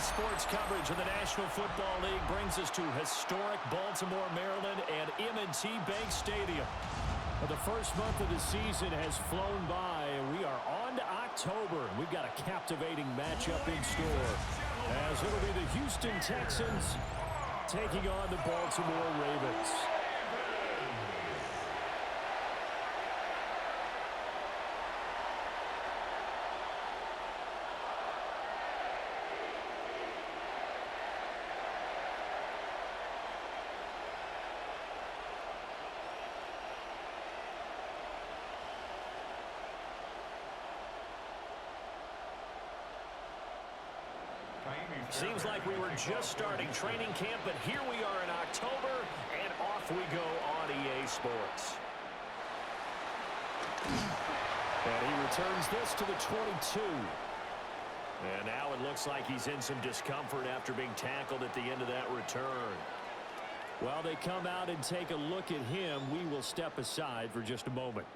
Sports coverage of the National Football League brings us to historic Baltimore, Maryland, and M&T Bank Stadium. The first month of the season has flown by, and we are on to October. We've got a captivating matchup in store, as it'll be the Houston Texans taking on the Baltimore Ravens. Seems like we were just starting training camp, but here we are in October, and off we go on EA Sports. And he returns this to the 22. And now it looks like he's in some discomfort after being tackled at the end of that return. While they come out and take a look at him, we will step aside for just a moment.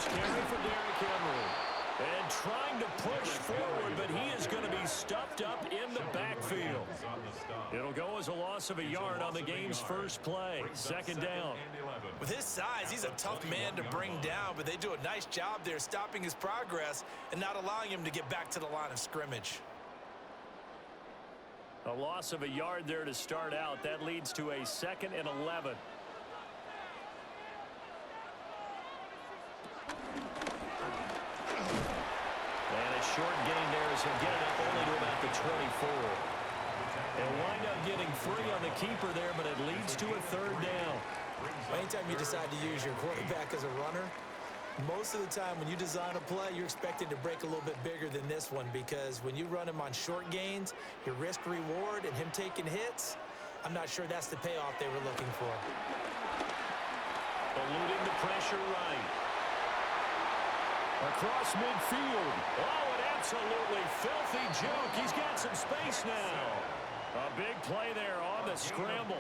Carry for Derrick Henry. And trying to push forward, but he is going to be stuffed up in the backfield. It'll go as a loss of a yard on the game's first play. Second down. With his size, he's a tough man to bring down, but they do a nice job there stopping his progress and not allowing him to get back to the line of scrimmage. A loss of a yard there to start out. That leads to a 2nd and 11. Short gain there as he'll get it up only to about the 24. They'll wind up getting 3 on the keeper there, but it leads to a 3rd down. Anytime you decide to use your quarterback as a runner, most of the time when you design a play, you're expecting to break a little bit bigger than this one, because when you run him on short gains, your risk-reward and him taking hits, I'm not sure that's the payoff they were looking for. Eluding the pressure right. Across midfield. Oh, an absolutely filthy juke. He's got some space now. A big play there on the scramble.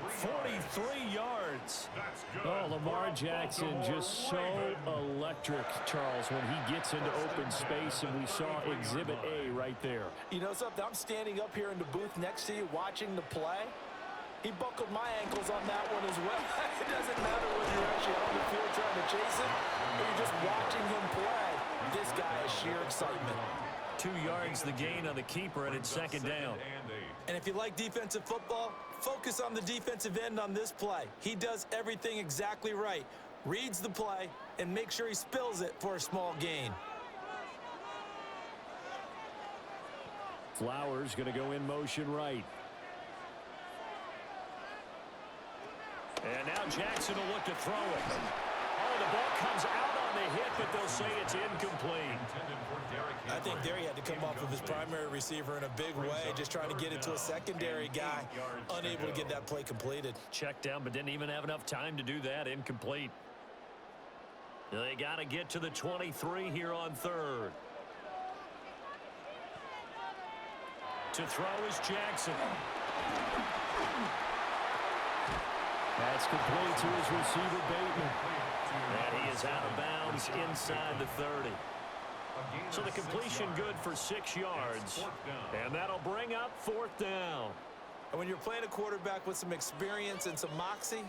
43 yards. Oh, Lamar Jackson just so electric, Charles, when he gets into open space, and we saw Exhibit A right there. You know something? I'm standing up here in the booth next to you watching the play. He buckled my ankles on that one as well. It doesn't matter whether you're actually on the field trying to chase him or you're just watching him play. This guy is sheer excitement. 2 yards the gain on the keeper, and it's 2nd down. And if you like defensive football, focus on the defensive end on this play. He does everything exactly right. Reads the play and makes sure he spills it for a small gain. Flowers going to go in motion right. And now Jackson will look to throw it. Oh, the ball comes out on the hit, but they'll say it's incomplete. I think there he had to come off of his primary receiver in a big way, just trying to get it to a secondary guy, unable to get that play completed. Checked down, but didn't even have enough time to do that. Incomplete. They got to get to the 23 here on 3rd. To throw is Jackson. That's complete to his receiver, Bateman. And he is out of bounds inside the 30. So the completion good for 6 yards. And that'll bring up 4th down. And when you're playing a quarterback with some experience and some moxie,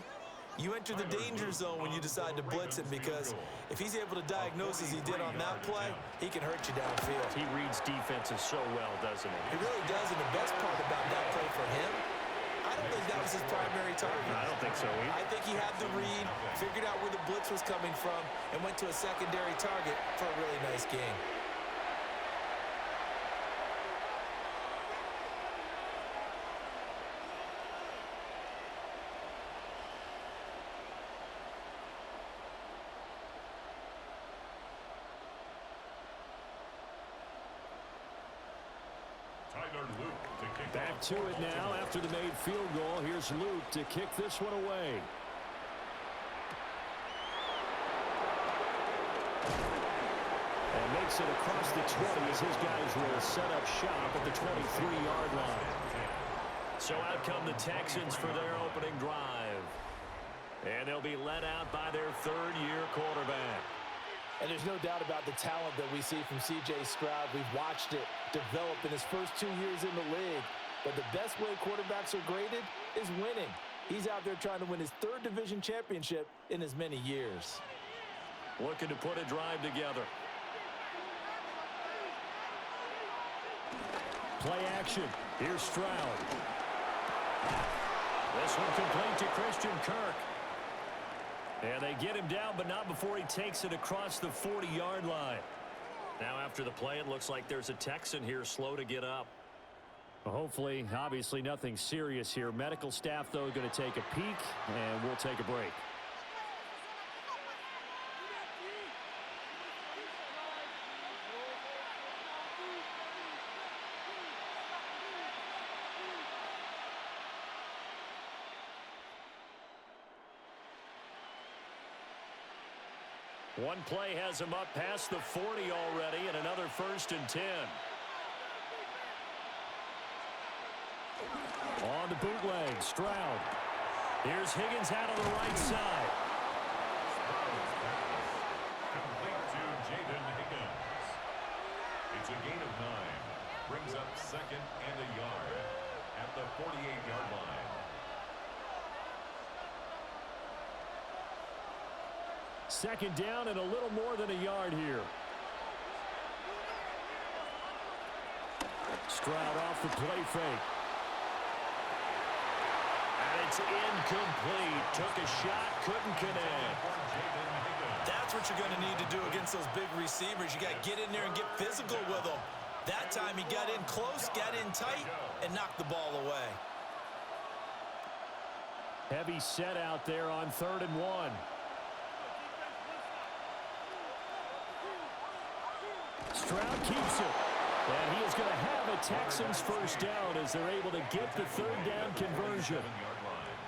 you enter the danger zone when you decide to blitz him, because if he's able to diagnose as he did on that play, he can hurt you downfield. He reads defenses so well, doesn't he? He really does, and the best part about that play for him, I don't think that was his primary target. I don't think so either. I think he had the read, figured out where the blitz was coming from, and went to a secondary target for a really nice game. Back to it now after the made field goal. Here's Luke to kick this one away. takes it across the 20 as his guys will set up shop at the 23-yard line. So out come the Texans for their opening drive. And they'll be led out by their third-year quarterback. And there's no doubt about the talent that we see from C.J. Stroud. We've watched it develop in his first 2 years in the league. But the best way quarterbacks are graded is winning. He's out there trying to win his third division championship in as many years. Looking to put a drive together. Play action. Here's Stroud. This one complete to Christian Kirk. And they get him down, but not before he takes it across the 40-yard line. Now after the play, it looks like there's a Texan here slow to get up. Well, hopefully, obviously nothing serious here. Medical staff, though, going to take a peek, and we'll take a break. One play has him up past the 40 already, and another 1st and 10. On the bootleg, Stroud. Here's Higgins out on the right side. Complete to Jaden Higgins. It's a gain of 9. Brings up 2nd and a yard at the 48-yard line. Second down and a little more than a yard here. Stroud off the play fake. And it's incomplete. Took a shot, couldn't connect. That's what you're going to need to do against those big receivers. You got to get in there and get physical with them. That time he got in close, got in tight, and knocked the ball away. Heavy set out there on 3rd and 1. Stroud keeps it. And he is going to have a Texans first down as they're able to get the 3rd down conversion. 7-yard line.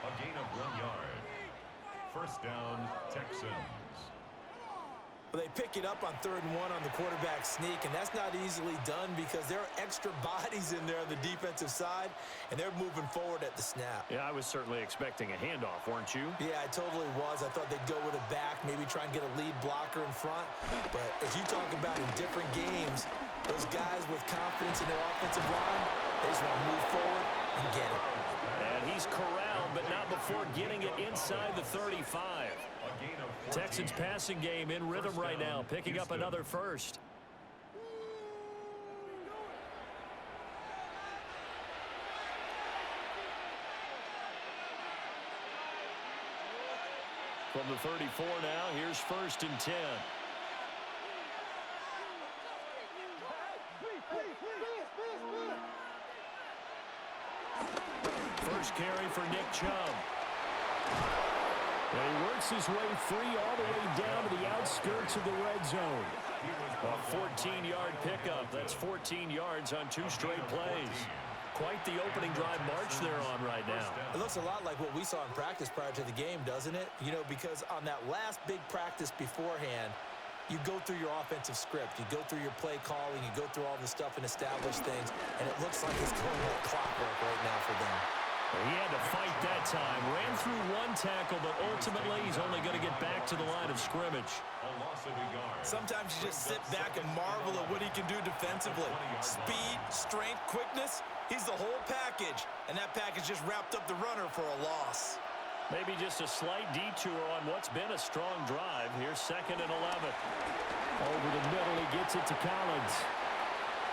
A gain of 1 yard. First down, Texans. They pick it up on 3rd and 1 on the quarterback sneak, and that's not easily done because there are extra bodies in there on the defensive side, and they're moving forward at the snap. Yeah, I was certainly expecting a handoff, weren't you? Yeah, I totally was. I thought they'd go with a back, maybe try and get a lead blocker in front. But as you talk about in different games, those guys with confidence in their offensive line, they just want to move forward and get it. And he's corralled, but not before getting it inside the 35. Texans passing game in rhythm right now, picking up another first. From the 34 now, here's 1st and 10. First carry for Nick Chubb. And he works his way free all the way down to the outskirts of the red zone. A 14-yard pickup. That's 14 yards on 2 straight plays. Quite the opening drive march they're on right now. It looks a lot like what we saw in practice prior to the game, doesn't it? You know, because on that last big practice beforehand, you go through your offensive script. You go through your play calling. You go through all the stuff and establish things. And it looks like it's going like clockwork right now for them. He had to fight that time. Ran through 1 tackle, but ultimately he's only going to get back to the line of scrimmage. Sometimes you just sit back and marvel at what he can do defensively. Speed, strength, quickness. He's the whole package. And that package just wrapped up the runner for a loss. Maybe just a slight detour on what's been a strong drive. Here's 2nd and 11. Over the middle, he gets it to Collins.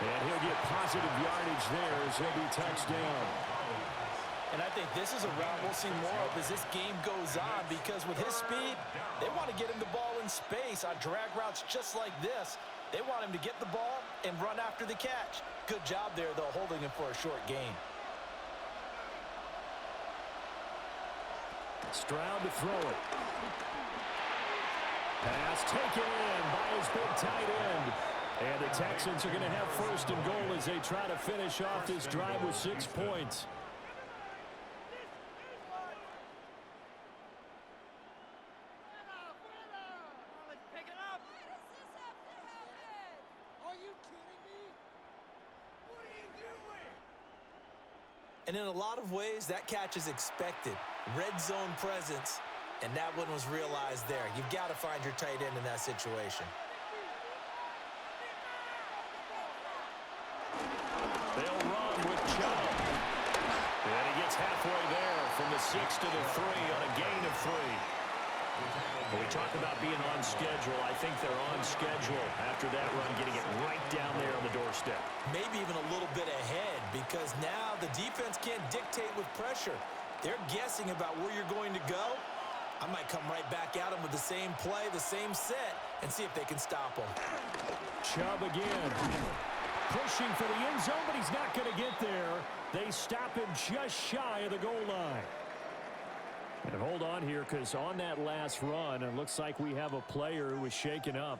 And he'll get positive yardage there as he'll be touched down. And I think this is a route we'll see more of as this game goes on because with his speed, they want to get him the ball in space on drag routes just like this. They want him to get the ball and run after the catch. Good job there, though, holding him for a short gain. Stroud to throw it. Pass taken in by his big tight end. And the Texans are going to have 1st and goal as they try to finish off this drive with 6 points. And in a lot of ways, that catch is expected. Red zone presence, and that one was realized there. You've got to find your tight end in that situation. They'll run with Chubb. And he gets halfway there from the 6 to the 3 on a gain of 3. When we talk about being on schedule, I think they're on schedule after that run, getting it right down there on the doorstep. Maybe even a little bit ahead, because now the defense can't dictate with pressure. They're guessing about where you're going to go. I might come right back at them with the same play, the same set, and see if they can stop them. Chubb again. Pushing for the end zone, but he's not going to get there. They stop him just shy of the goal line. And hold on here, because on that last run, it looks like we have a player who was shaken up.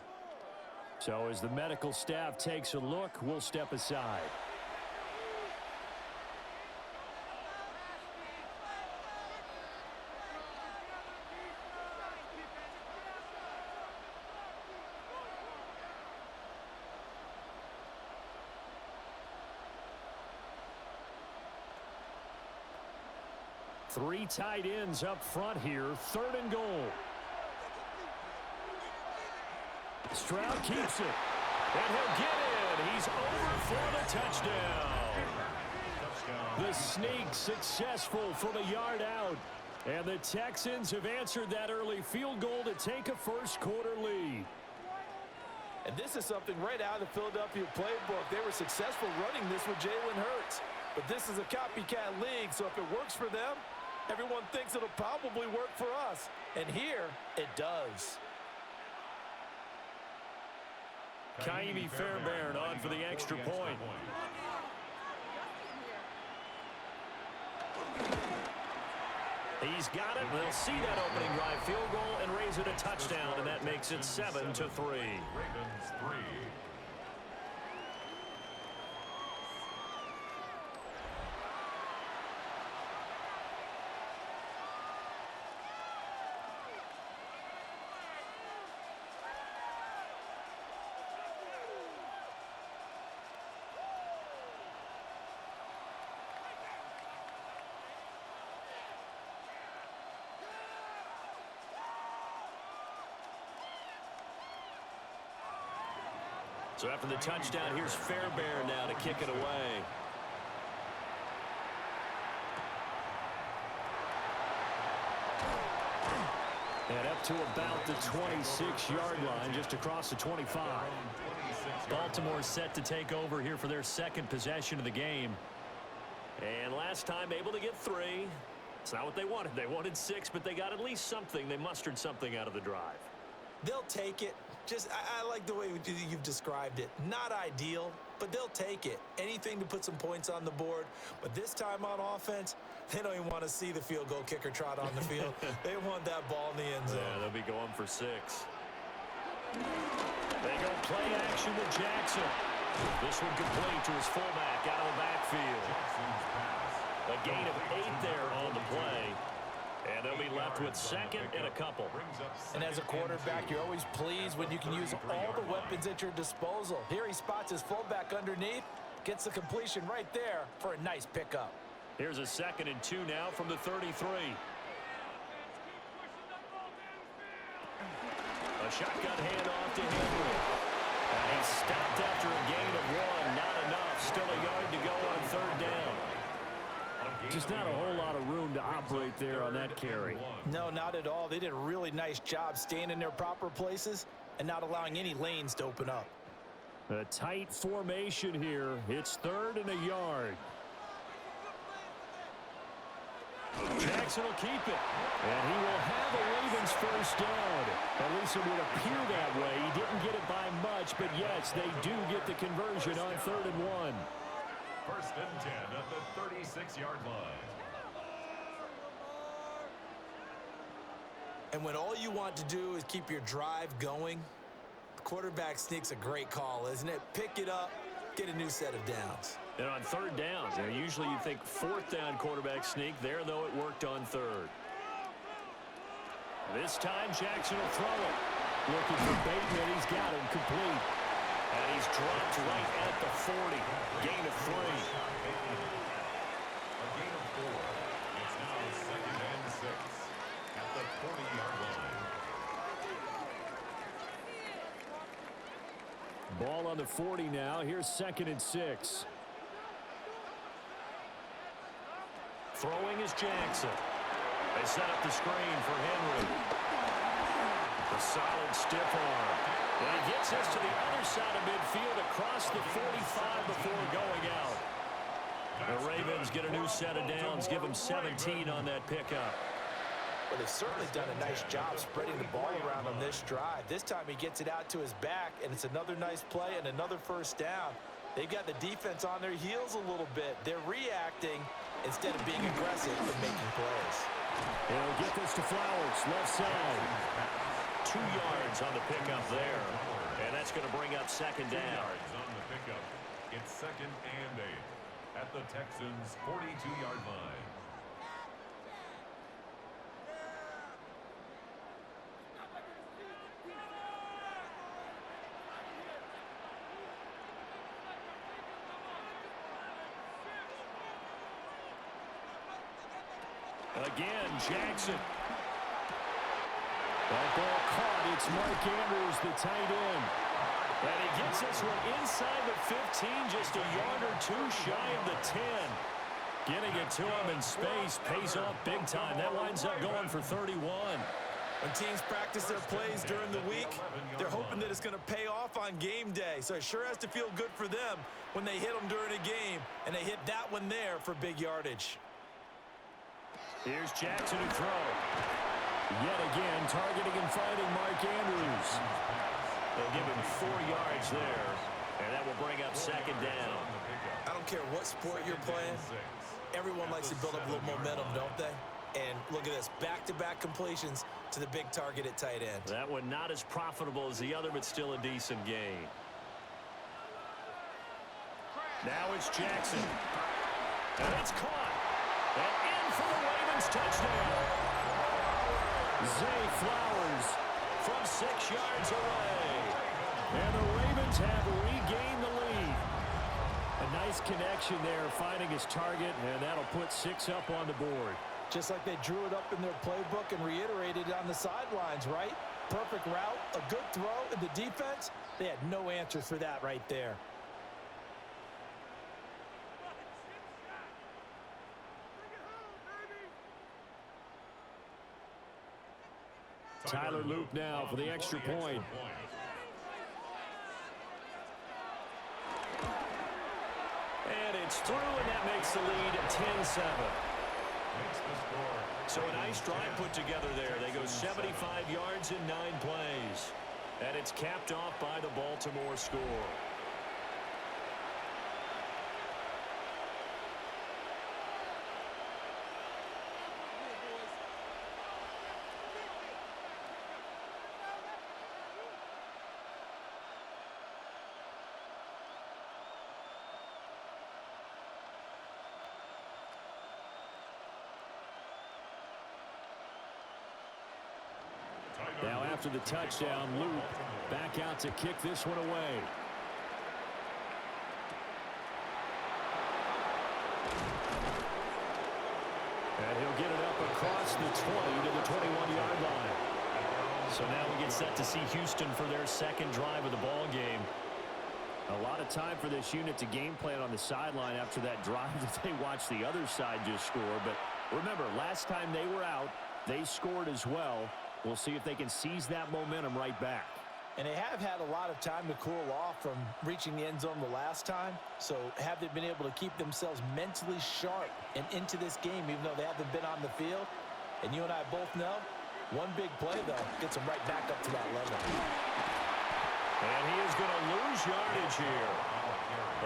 So as the medical staff takes a look, we'll step aside. Three tight ends up front here. 3rd and goal. Stroud keeps it. And he'll get in. He's over for the touchdown. The sneak successful from a yard out. And the Texans have answered that early field goal to take a first-quarter lead. And this is something right out of the Philadelphia playbook. They were successful running this with Jalen Hurts. But this is a copycat league, so if it works for them, everyone thinks it'll probably work for us. And here, it does. Kaimi Fairbairn on for the extra point. He's got it. They'll see that opening drive field goal and raise it a touchdown, and that makes it 7-3. Ravens 3. So after the touchdown, here's Fairbairn now to kick it away. And up to about the 26-yard line, just across the 25. Baltimore set to take over here for their second possession of the game. And last time able to get 3. It's not what they wanted. They wanted 6, but they got at least something. They mustered something out of the drive. They'll take it. I like the way you've described it. Not ideal, but they'll take it. Anything to put some points on the board. But this time on offense, they don't even want to see the field goal kicker trot on the field. They want that ball in the end zone. Yeah, they'll be going for 6. They go play action with Jackson. This one complete to his fullback out of the backfield. A gain of 8 there on the play. And they'll be left with 2nd and a couple. And as a quarterback, you're always pleased when you can use all the weapons at your disposal. Here he spots his fullback underneath, gets the completion right there for a nice pickup. Here's a 2nd and 2 now from the 33. A shotgun handoff to Henry. And he's stopped after a gain of 1. Not enough. Still a yard to go on 3rd down. Just not a whole lot of room to operate there on that carry. No, not at all. They did a really nice job staying in their proper places and not allowing any lanes to open up. A tight formation here. It's 3rd and a yard. Jackson will keep it. And he will have a Ravens first down. At least it would appear that way. He didn't get it by much, but yes, they do get the conversion on 3rd and 1. 1st and 10 at the 36-yard line. And when all you want to do is keep your drive going, the quarterback sneak's a great call, isn't it? Pick it up, get a new set of downs. And on 3rd downs, usually you think 4th down quarterback sneak. There, though, it worked on 3rd. This time, Jackson will throw it. Looking for Bateman. He's got him complete. And he's dropped right at the 40. Gain of 3. on the 40 now. Here's 2nd and 6. Throwing is Jackson. They set up the screen for Henry. A solid stiff arm. And he gets us to the other side of midfield across the 45 before going out. The Ravens get a new set of downs, give them 17 on that pickup. Well, they've certainly done a nice job spreading the ball around on this drive. This time he gets it out to his back, and it's another nice play and another first down. They've got the defense on their heels a little bit. They're reacting instead of being aggressive and making plays. He'll get this to Flowers, left side. 2 yards on the pickup there. And that's going to bring up 2nd down. 2 yards on the pickup. It's 2nd and 8 at the Texans' 42-yard line. Again, Jackson. That ball caught. It's Mark Andrews, the tight end. And he gets this one inside the 15, just a yard or 2 shy of the 10. Getting it to him in space pays off big time. That winds up going for 31. When teams practice their plays during the week, they're hoping that it's going to pay off on game day. So it sure has to feel good for them when they hit them during a game, and they hit that one there for big yardage. Here's Jackson to throw. Yet again, targeting and finding Mark Andrews. They'll give him 4 yards there, and that will bring up 2nd down. I don't care what sport you're playing. Everyone likes to build up a little momentum, don't they? And look at this, back-to-back completions to the big target at tight end. That one not as profitable as the other, but still a decent gain. Now it's Jackson. And it's caught. And in for the Ravens touchdown. Zay Flowers from 6 yards away. And the Ravens have regained the lead. A nice connection there, finding his target, and that'll put 6 up on the board. Just like they drew it up in their playbook and reiterated it on the sidelines, right? Perfect route, a good throw, and the defense, they had no answer for that right there. Tyler Loop now for the extra point. And it's through, and that makes the lead 10-7. So a nice drive put together there. They go 75 yards in 9 plays. And it's capped off by the Baltimore score. Now after the touchdown, Luke back out to kick this one away. And he'll get it up across the 20 to the 21-yard line. So now we get set to see Houston for their 2nd drive of the ball game. A lot of time for this unit to game plan on the sideline after that drive that they watched the other side just score. But remember, last time they were out, they scored as well. We'll see if they can seize that momentum right back. And they have had a lot of time to cool off from reaching the end zone the last time. So have they been able to keep themselves mentally sharp and into this game, even though they haven't been on the field? And you and I both know, one big play, though, gets them right back up to that level. And he is going to lose yardage here.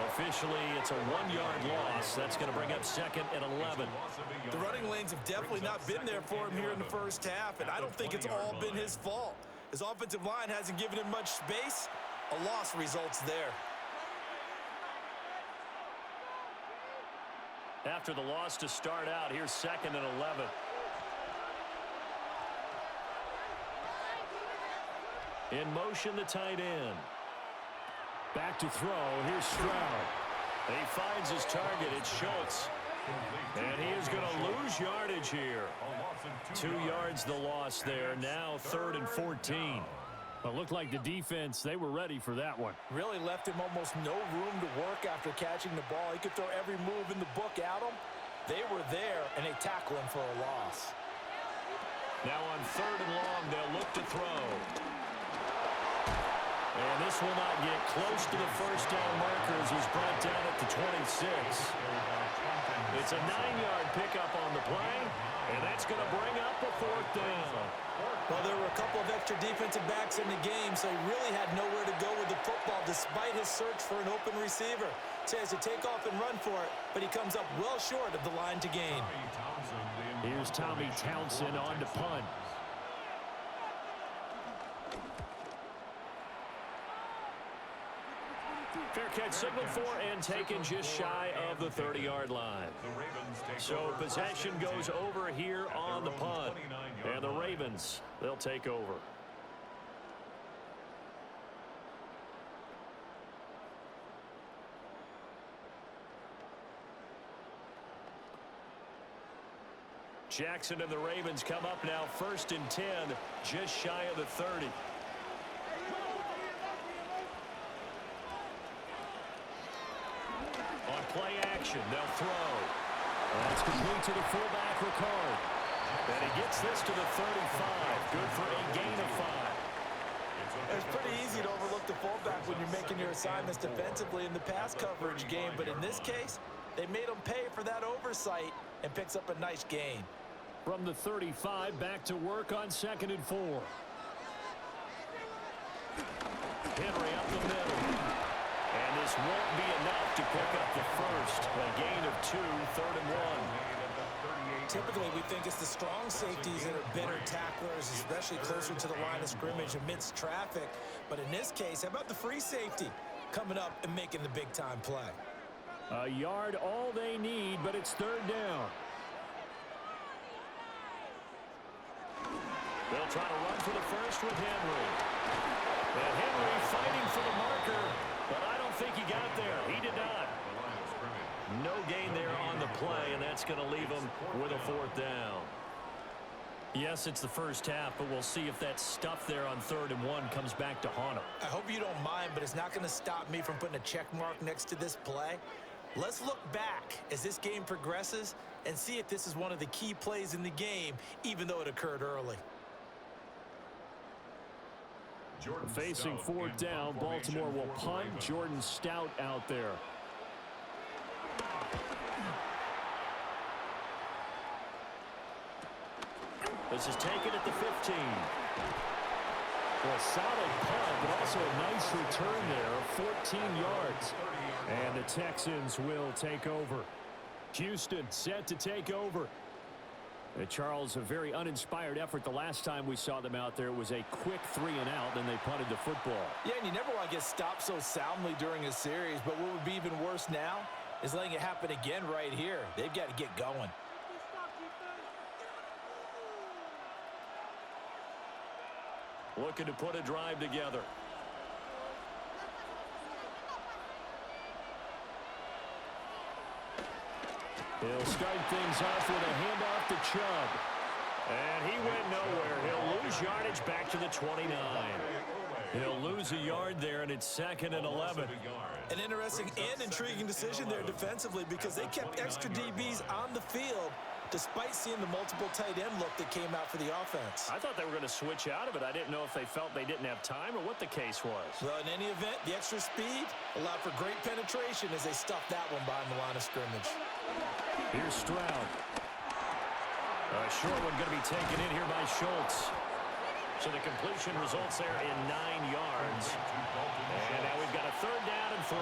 Officially, it's a 1-yard loss. That's going to bring up 2nd and 11. The running lanes have definitely not been there for him here in the first half, and I don't think it's all been his fault. His offensive line hasn't given him much space. A loss results there. After the loss to start out, here's 2nd and 11. In motion, the tight end. Back to throw. Here's Stroud. He finds his target. It's Schultz. And he is going to lose yardage here. 2 yards the loss there. Now 3rd and 14. Well, it looked like the defense, they were ready for that one. Really left him almost no room to work after catching the ball. He could throw every move in the book at him. They were there, and they tackle him for a loss. Now on 3rd and long, they'll look to throw. And this will not get close to the first down marker as he's brought down at the 26. It's a 9-yard pickup on the play, and that's going to bring up a 4th down. Well, there were a couple of extra defensive backs in the game, so he really had nowhere to go with the football despite his search for an open receiver. Chance to take off and run for it, but he comes up well short of the line to gain. Here's Tommy Townsend on to punt. Fair catch signaled for and taken just shy of the 30-yard line. So possession goes over here on the punt. And the Ravens, they'll take over. Jackson and the Ravens come up now 1st and 10, just shy of the 30. On play action, they'll throw. That's complete to the fullback, Ricard. And he gets this to the 35. Good for a gain of 5. It's pretty easy to overlook the fullback when you're making your assignments defensively in the pass coverage game, but in this case, they made him pay for that oversight and picks up a nice gain. From the 35, back to work on 2nd and 4. Henry up the middle. And this won't be enough to pick up the first. A gain of 2, 3rd and 1. Typically, we think it's the strong safeties that are better tacklers, especially closer to the line of scrimmage amidst traffic. But in this case, how about the free safety coming up and making the big-time play? A yard all they need, but it's 3rd down. They'll try to run for the first with Henry. And Henry fighting for the marker, but I don't think he got there. He did not. No gain there on the play, and that's going to leave him with a 4th down. Yes, it's the first half, but we'll see if that stuff there on 3rd and 1 comes back to haunt him. I hope you don't mind, but it's not going to stop me from putting a check mark next to this play. Let's look back as this game progresses and see if this is one of the key plays in the game, even though it occurred early. Facing 4th down, Baltimore will punt. Jordan Stout out there. This is taken at the 15. Well, solid punt, but also a nice return there of 14 yards. And the Texans will take over. Houston set to take over. Charles, a very uninspired effort the last time we saw them out there. It was a quick 3-and-out, then they punted the football. Yeah, and you never want to get stopped so soundly during a series, but what would be even worse now is letting it happen again right here. They've got to get going. Looking to put a drive together. He'll start things off with a handoff to Chubb. And he went nowhere. He'll lose yardage back to the 29. He'll lose a yard there, and it's 2nd and 11. An interesting and intriguing decision there defensively because they kept extra DBs on the field despite seeing the multiple tight end look that came out for the offense. I thought they were going to switch out of it. I didn't know if they felt they didn't have time or what the case was. Well, in any event, the extra speed allowed for great penetration as they stuffed that one behind the line of scrimmage. Here's Stroud. A short one going to be taken in here by Schultz. So the completion results there in 9 yards. And now we've got a 3rd down and 3.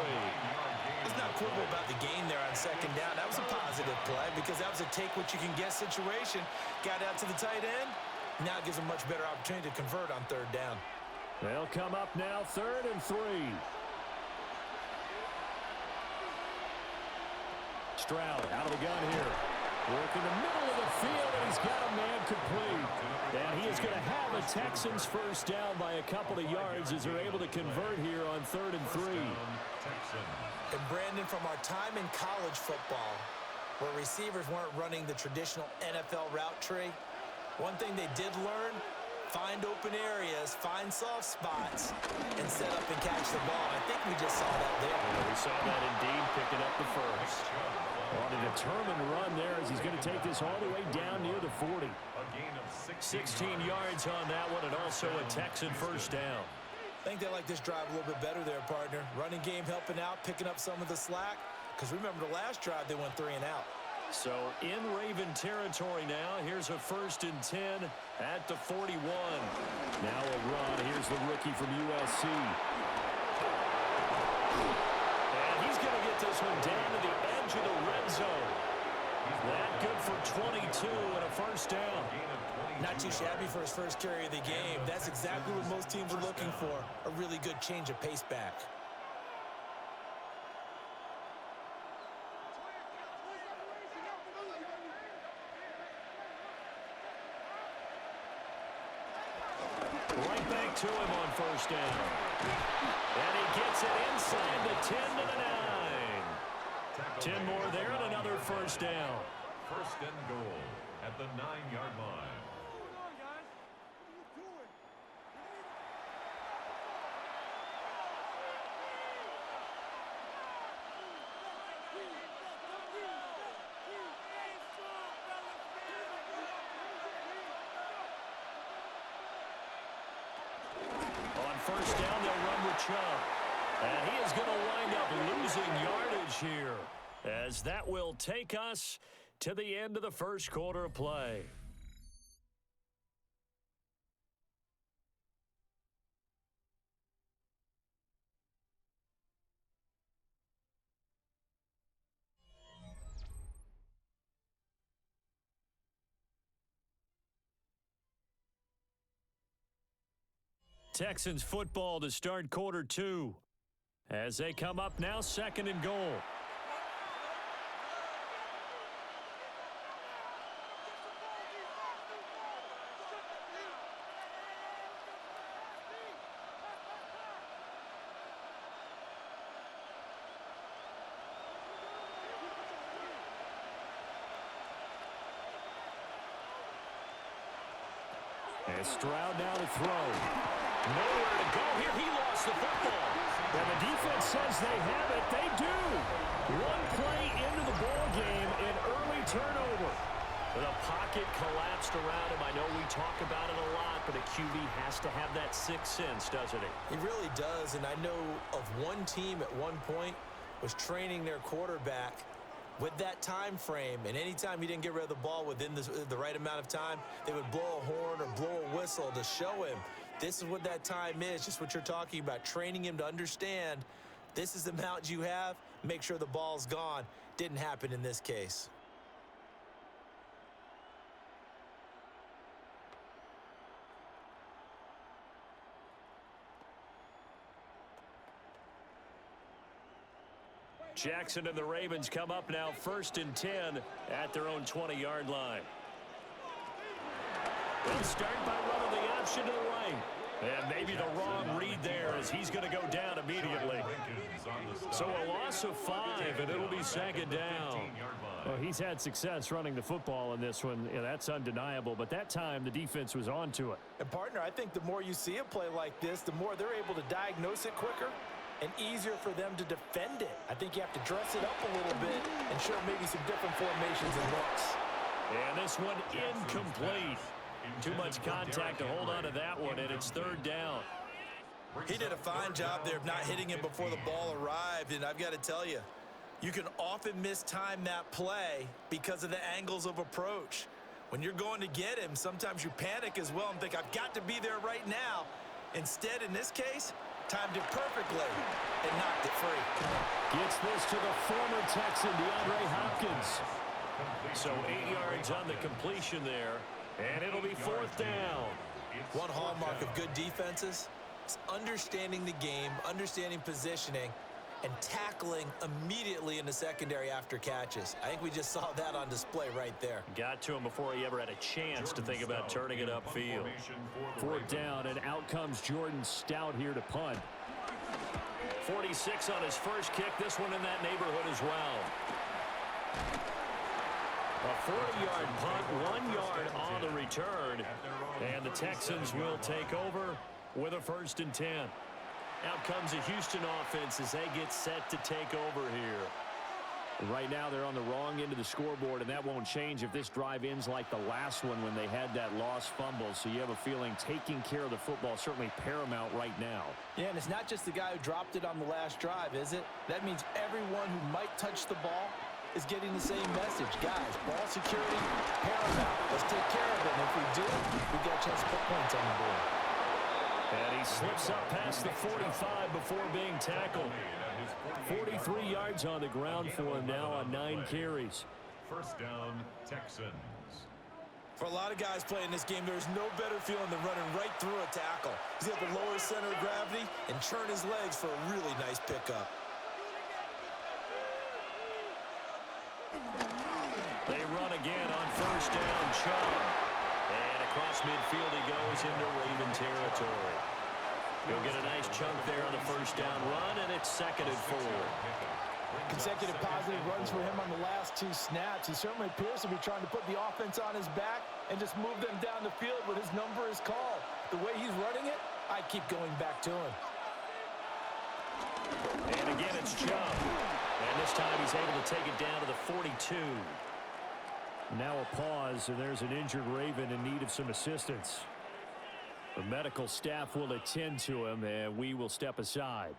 Let's not quibble about the gain there on 2nd down. That was a positive play because that was a take-what-you-can-get situation. Got out to the tight end. Now it gives them much better opportunity to convert on 3rd down. They'll come up now 3rd and 3. Stroud out of the gun here. Work in the middle of the field, and he's got a man complete. And he is going to have a Texans first down by a couple of yards as they're able to convert here on 3rd and 3. And Brandon, from our time in college football, where receivers weren't running the traditional NFL route tree, one thing they did learn, find open areas, find soft spots, and set up and catch the ball. I think we just saw that there. Yeah, we saw that indeed, picking up the first. On a determined run there as he's going to take this all the way down near the 40. 16 yards on that one, and also a Texan first down. I think they like this drive a little bit better there, partner. Running game helping out, picking up some of the slack. Because remember the last drive, they went 3 and out. So in Raven territory now. Here's a 1st and 10 at the 41. Now a run. Here's the rookie from USC. And he's going to get this one down to the edge of the red zone. That good for 22 and a first down. Not too shabby for his first carry of the game. That's exactly what most teams are looking for. A really good change of pace back. Right back to him on first down. And he gets it inside the 10 to the 9. 10 more there and another first down. First and goal at the 9-yard line. First down, they'll run with Chubb. And he is going to wind up losing yardage here, as that will take us to the end of the first quarter of play. Texans football to start quarter 2 as they come up now 2nd and goal. And Stroud now to throw. Nowhere to go here. He lost the football. And the defense says they have it. They do. One play into the ball game, an early turnover. The pocket collapsed around him. I know we talk about it a lot, but a QB has to have that sixth sense, doesn't he? He really does, and I know of one team at one point was training their quarterback with that time frame, and anytime he didn't get rid of the ball within the right amount of time, they would blow a horn or blow a whistle to show him this is what that time is, just what you're talking about, training him to understand this is the amount you have, make sure the ball's gone. Didn't happen in this case. Jackson and the Ravens come up now 1st and 10 at their own 20-yard line. They'll start by running the option to the right. And maybe the wrong read there as he's going to go down immediately. So a loss of 5, and it'll be 2nd down. Well, he's had success running the football in this one. Yeah, that's undeniable. But that time, the defense was on to it. And, partner, I think the more you see a play like this, the more they're able to diagnose it quicker and easier for them to defend it. I think you have to dress it up a little bit and show maybe some different formations and looks. And this one incomplete. Too much contact to hold on to that one, and it's 3rd down. He did a fine job there of not hitting him before the ball arrived, and I've got to tell you, you can often mistime that play because of the angles of approach. When you're going to get him, sometimes you panic as well and think, I've got to be there right now. Instead, in this case, timed it perfectly and knocked it free. Gets this to the former Texan, DeAndre Hopkins. So 8 yards on the completion there, and it'll be 4th down. One hallmark of good defenses is understanding the game, understanding positioning, and tackling immediately in the secondary after catches. I think we just saw that on display right there. Got to him before he ever had a chance to think about turning it upfield. 4th down, and out comes Jordan Stout here to punt. 46 on his first kick. This one in that neighborhood as well. A 40-yard punt, 1 yard on the return. And the Texans will take over with a 1st and 10. Out comes the Houston offense as they get set to take over here. Right now, they're on the wrong end of the scoreboard, and that won't change if this drive ends like the last one when they had that lost fumble. So you have a feeling taking care of the football is certainly paramount right now. Yeah, and it's not just the guy who dropped it on the last drive, is it? That means everyone who might touch the ball is getting the same message. Guys, ball security, paramount. Let's take care of it. And if we do, we got a chance to put points on the board. And he slips up past the 45 before being tackled. 43 yards on the ground for him now on 9 carries. 1st down, Texans. For a lot of guys playing this game, there's no better feeling than running right through a tackle. He's got the lower center of gravity and churn his legs for a really nice pickup. They run again on 1st down, Chubb. And across midfield he goes into Raven territory. He'll get a nice chunk there on the 1st down run, and it's 2nd and 4. Consecutive positive runs for him on the last 2 snaps. He certainly appears to be trying to put the offense on his back and just move them down the field when his number is called. The way he's running it, I keep going back to him. And again, it's Chubb. And this time he's able to take it down to the 42. Now a pause, and there's an injured Raven in need of some assistance. The medical staff will attend to him, and we will step aside.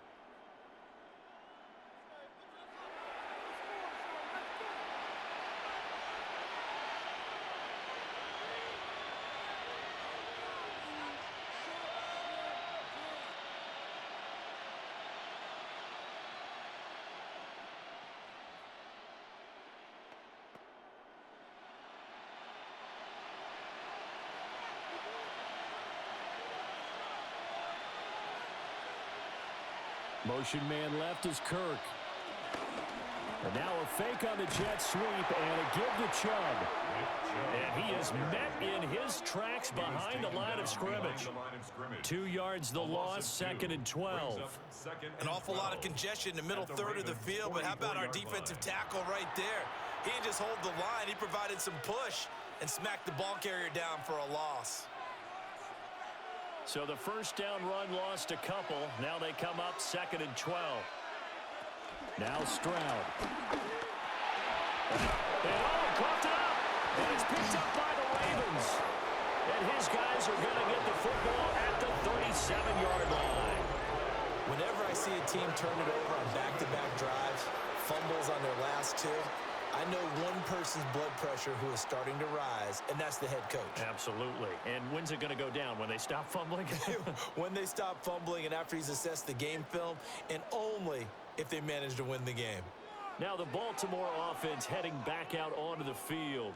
Motion man left is Kirk. And now a fake on the jet sweep and a give to Chubb. And he is met in his tracks behind the line of scrimmage. 2 yards the loss, 2nd and 12. An awful lot of congestion in the middle third of the field, but how about our defensive tackle right there? He didn't just hold the line, he provided some push and smacked the ball carrier down for a loss. So the 1st down run lost a couple. Now they come up 2nd and 12. Now Stroud. And caught it up. And it's picked up by the Ravens. And his guys are going to get the football at the 37-yard line. Whenever I see a team turn it over on back-to-back drives, fumbles on their last 2, I know one person's blood pressure who is starting to rise, and that's the head coach. Absolutely. And when's it going to go down? When they stop fumbling? When they stop fumbling and after he's assessed the game film, and only if they manage to win the game. Now the Baltimore offense heading back out onto the field.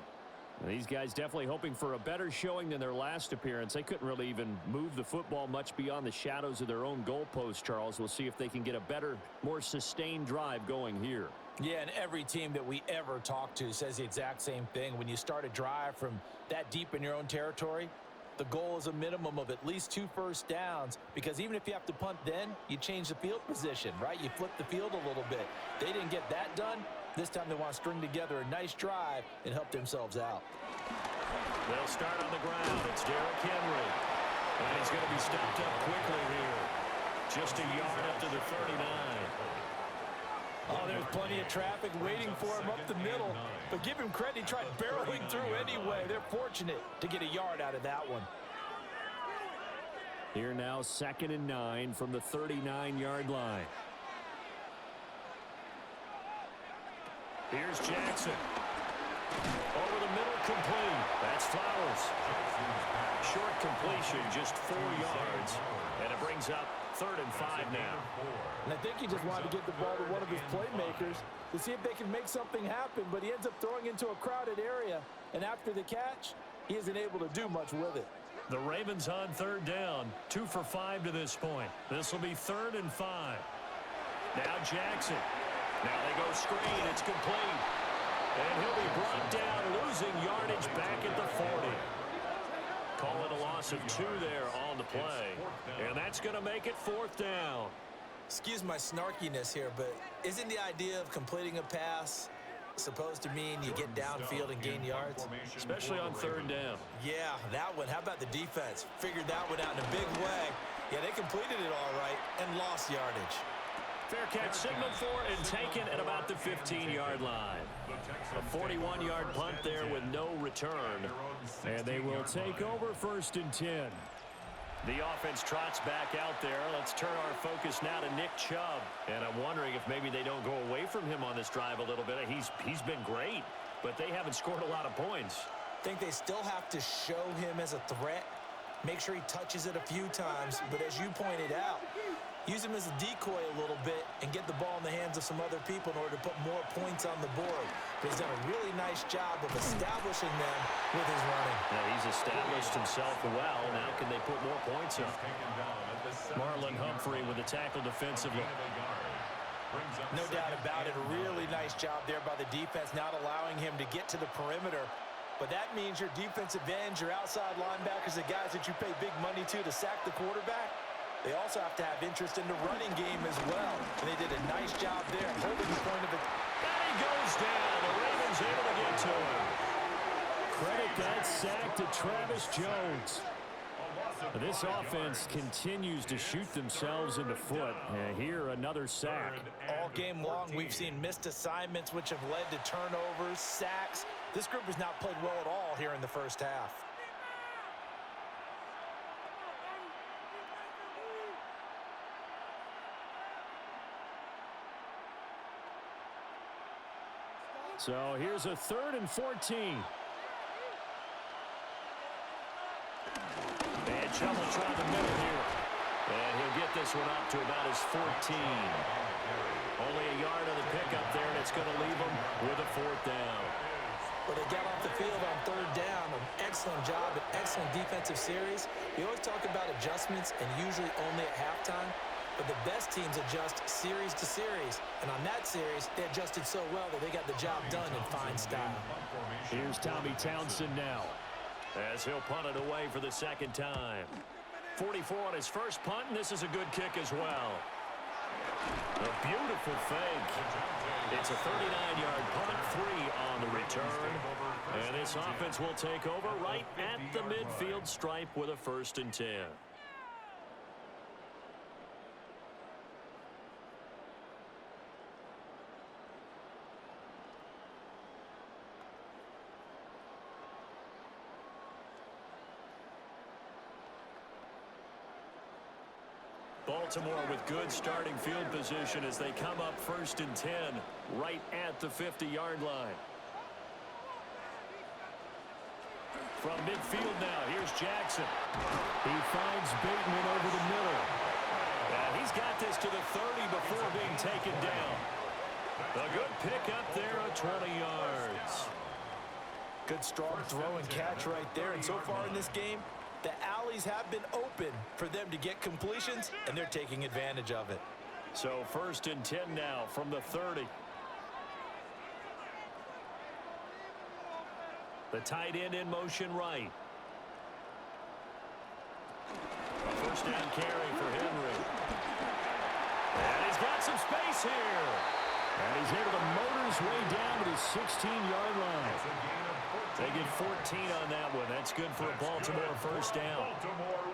These guys definitely hoping for a better showing than their last appearance. They couldn't really even move the football much beyond the shadows of their own goalpost, Charles. We'll see if they can get a better, more sustained drive going here. Yeah, and every team that we ever talk to says the exact same thing. When you start a drive from that deep in your own territory, the goal is a minimum of at least 2 first downs, because even if you have to punt then, you change the field position, right? You flip the field a little bit. They didn't get that done. This time they want to string together a nice drive and help themselves out. They'll start on the ground. It's Derrick Henry. And he's going to be stopped up quickly here. Just a yard up to the 39. Oh, there's plenty of traffic waiting for him up the middle. But give him credit, he tried barreling through anyway. They're fortunate to get a yard out of that one. Here now, 2nd and 9 from the 39-yard line. Here's Jackson. Over the middle, complete. That's Flowers. Short completion, just 4 yards. And it brings up 3rd and 5 now. And I think he just wanted to get the ball to one of his playmakers to see if they can make something happen, but he ends up throwing into a crowded area. And after the catch, he isn't able to do much with it. The Ravens on 3rd down, 2 for 5 to this point. This will be 3rd and 5. Now Jackson. Now they go screen. It's complete. And he'll be brought down, losing yardage back at the 40. Call it a loss of 2 there on the play. And that's going to make it 4th down. Excuse my snarkiness here, but isn't the idea of completing a pass supposed to mean you get downfield and gain yards. Especially on third down. Yeah, that one. How about the defense? Figured that one out in a big way. Yeah, they completed it all right and lost yardage. Fair catch signaled for and taken at about the 15-yard line. A 41-yard punt there with no return. And they will take over 1st and 10. The offense trots back out there. Let's turn our focus now to Nick Chubb. And I'm wondering if maybe they don't go away from him on this drive a little bit. He's been great, but they haven't scored a lot of points. I think they still have to show him as a threat. Make sure he touches it a few times. But as you pointed out, use him as a decoy a little bit and get the ball in the hands of some other people in order to put more points on the board. But he's done a really nice job of establishing them with his running. Yeah, he's established himself well. Now can they put more points up? Marlon Humphrey with the tackle defensively. No doubt about it. A really nice job there by the defense, not allowing him to get to the perimeter. But that means your defensive ends, your outside linebackers, the guys that you pay big money to sack the quarterback, they also have to have interest in the running game as well. And they did a nice job there, holding the point of it. And he goes down. The Ravens able to get to him. Credit that sack to Travis Jones. This offense continues to shoot themselves in the foot. And here, another sack. All game long, we've seen missed assignments, which have led to turnovers, sacks. This group has not played well at all here in the first half. So here's a 3rd and 14. And Chubb will try the middle here. And he'll get this one up to about his 14. Only a yard on the pickup there, and it's going to leave him with a 4th down. But they got off the field on 3rd down. An excellent job, an excellent defensive series. We always talk about adjustments, and usually only at halftime. But the best teams adjust series to series. And on that series, they adjusted so well that they got the job done in fine style. Here's Tommy Townsend now, as he'll punt it away for the 2nd time. 44 on his first punt, and this is a good kick as well. A beautiful fake. It's a 39-yard punt, 3 on the return. And this offense will take over right at the midfield stripe with a 1st and 10. Baltimore with good starting field position as they come up 1st and 10 right at the 50-yard line. From midfield now, here's Jackson. He finds Bateman over the middle. And he's got this to the 30 before being taken down. A good pickup there of 20 yards. Good strong throw and catch right there. And so far in this game, the alleys have been open for them to get completions, and they're taking advantage of it. So 1st and 10 now from the 30. The tight end in motion right. A 1st down carry for Henry. And he's got some space here. And he's able to motor his way down to the 16-yard line. They get 14 on that one. That's good for a Baltimore 1st down.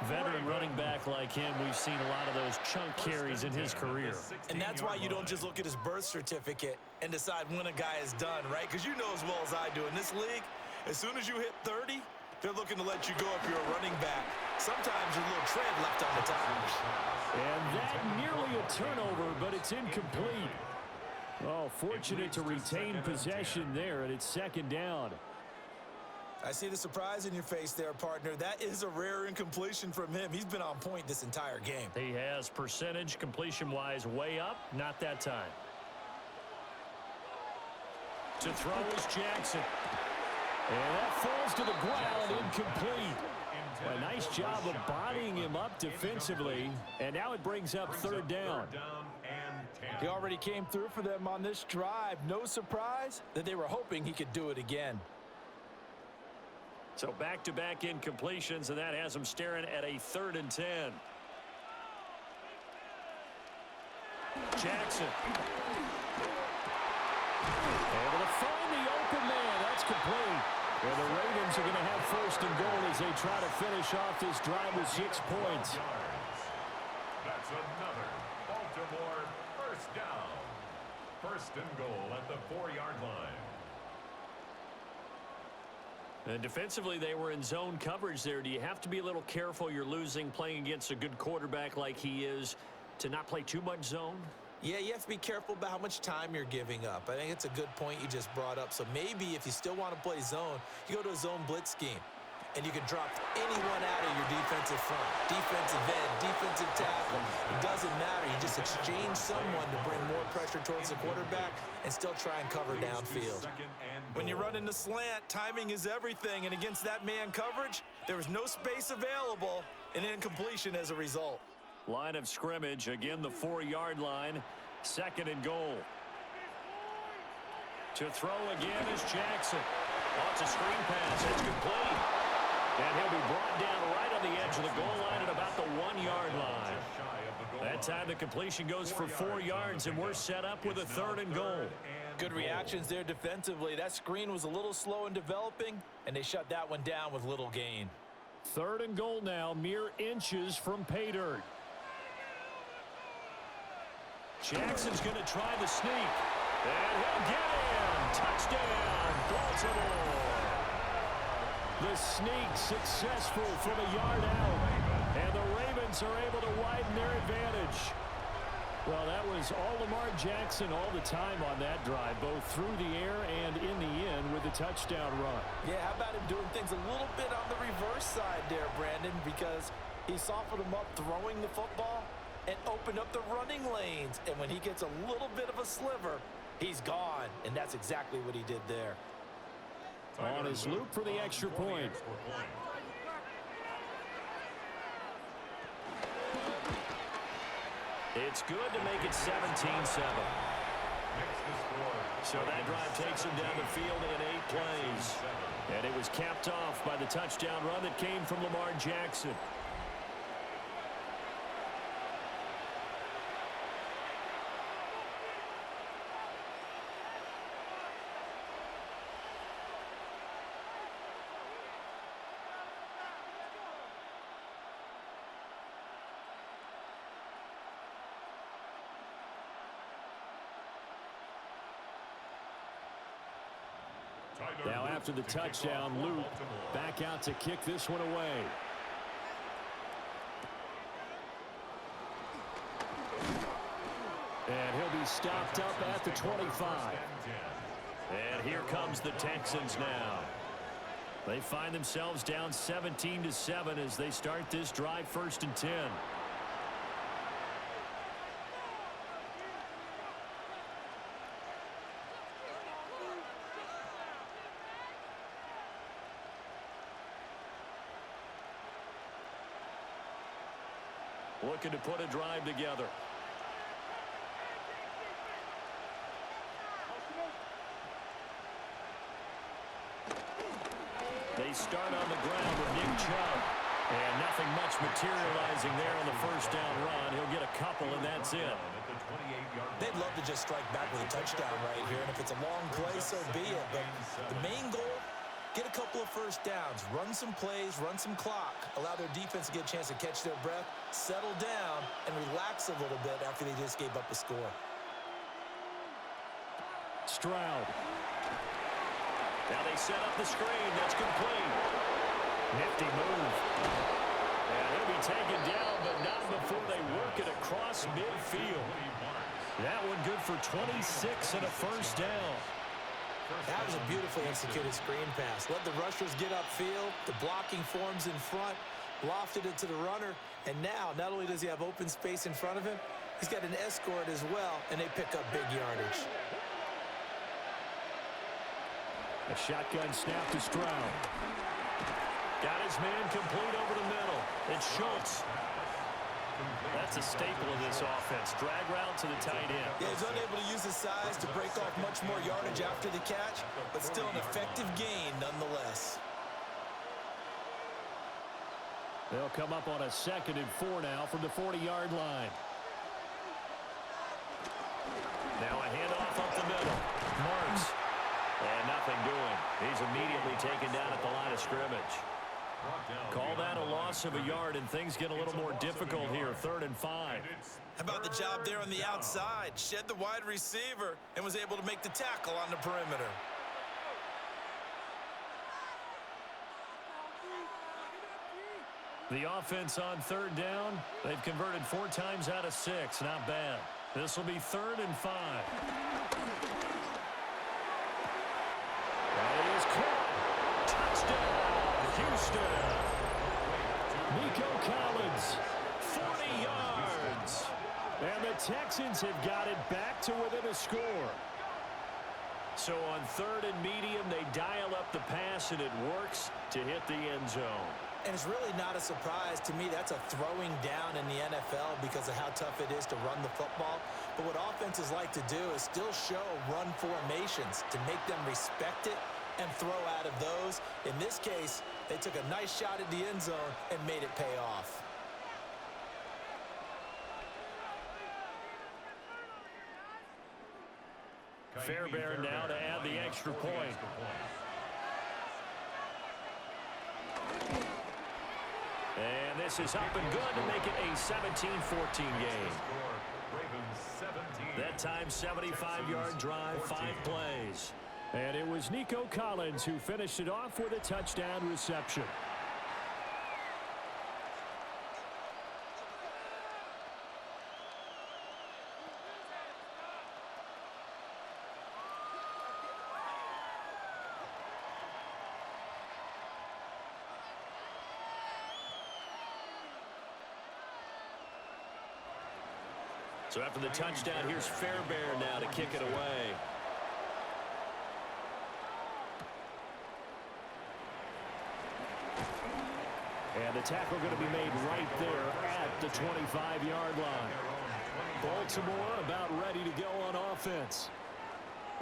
Veteran running back like him, we've seen a lot of those chunk carries in his career. And that's why you don't just look at his birth certificate and decide when a guy is done, right? Because you know as well as I do, in this league, as soon as you hit 30, they're looking to let you go if you're a running back. Sometimes your little tread left on the tires. And that nearly a turnover, but it's incomplete. Oh, fortunate to retain possession there, and it's 2nd down. I see the surprise in your face there, partner. That is a rare incompletion from him. He's been on point this entire game. He has percentage completion-wise way up. Not that time. To throw is Jackson. And that falls to the ground, incomplete. A nice job of bodying him up defensively. And now it brings up 3rd down. He already came through for them on this drive. No surprise that they were hoping he could do it again. So back-to-back incompletions, and that has them staring at a 3rd and 10. Jackson. Able to fire. complete. And the Ravens are going to have first and goal as they try to finish off this drive with 6 points. That's another Baltimore first down. First and goal at the 4-yard line. And defensively, they were in zone coverage there. Do you have to be a little careful? You're losing playing against a good quarterback like he is to not play too much zone? Yeah, you have to be careful about how much time you're giving up. I think it's a good point you just brought up. So maybe if you still want to play zone, you go to a zone blitz scheme. And you can drop anyone out of your defensive front. Defensive end, defensive tackle. It doesn't matter. You just exchange someone to bring more pressure towards the quarterback and still try and cover downfield. When you run into slant, timing is everything. And against that man coverage, there was no space available and incompletion as a result. Line of scrimmage, again the 4-yard line, second and goal. To throw again is Jackson. Wants a screen pass. It's complete. And he'll be brought down right on the edge of the goal line at about the 1-yard line. That time the completion goes for 4 yards, and we're set up with a third and goal. Good reactions there defensively. That screen was a little slow in developing, and they shut that one down with little gain. Third and goal now, mere inches from pay dirt. Jackson's going to try the sneak. And he'll get in. Touchdown, Baltimore. The sneak successful from a yard out. And the Ravens are able to widen their advantage. Well, that was all Lamar Jackson all the time on that drive, both through the air and in the end with a touchdown run. Yeah, how about him doing things a little bit on the reverse side there, Brandon, because he softened him up throwing the football and opened up the running lanes. And when he gets a little bit of a sliver, he's gone. And that's exactly what he did there. On his loop for the extra point. It's good to make it 17-7. So that drive takes him down the field in 8 plays. And it was capped off by the touchdown run that came from Lamar Jackson. Now after the touchdown, Luke back out to kick this one away. And he'll be stopped up at the 25. And here comes the Texans now. They find themselves down 17-7 as they start this drive, first and 10. Looking to put a drive together. They start on the ground with Nick Chubb. And nothing much materializing there on the first down run. He'll get a couple, and that's it. They'd love to just strike back with a touchdown right here. And if it's a long play, so be it. But the main goal, get a couple of first downs, run some plays, run some clock, allow their defense to get a chance to catch their breath, settle down, and relax a little bit after they just gave up a score. Stroud. Now they set up the screen. That's complete. Nifty move. And he'll be taken down, but not before they work it across midfield. That one good for 26 and a first down. That was a beautifully executed screen pass. Let the rushers get upfield. The blocking forms in front. Lofted it to the runner. And now, not only does he have open space in front of him, he's got an escort as well, and they pick up big yardage. A shotgun snap to Stroud. Got his man complete over the middle. It's Schultz. That's a staple of this offense. Drag route to the tight end. Yeah, he's unable to use his size to break off much more yardage after the catch, but still an effective gain nonetheless. They'll come up on a 2nd and 4 now from the 40-yard line. Now a handoff up the middle. Marks. And nothing doing. He's a immediately taken down at the line of scrimmage. Call that a loss of a yard, and things get a little more difficult here. 3rd and 5. How about the job there on the outside? Shed the wide receiver and was able to make the tackle on the perimeter. The offense on 3rd down. They've converted 4 times out of 6. Not bad. This will be 3rd and 5. That is caught. Touchdown, Houston. Nico Collins, 40 yards. And the Texans have got it back to within a score. So on 3rd and medium, they dial up the pass, and it works to hit the end zone. And it's really not a surprise to me. That's a throwing down in the NFL because of how tough it is to run the football. But what offenses like to do is still show run formations to make them respect it and throw out of those. In this case, they took a nice shot at the end zone and made it pay off. Fairbairn now to add the extra point. And this is up and good to make it a 17-14 game. That time, 75-yard drive, 5 plays. And it was Nico Collins who finished it off with a touchdown reception. So after the touchdown, here's Fairbairn now to kick it away. And the tackle going to be made right there at the 25-yard line. Baltimore about ready to go on offense.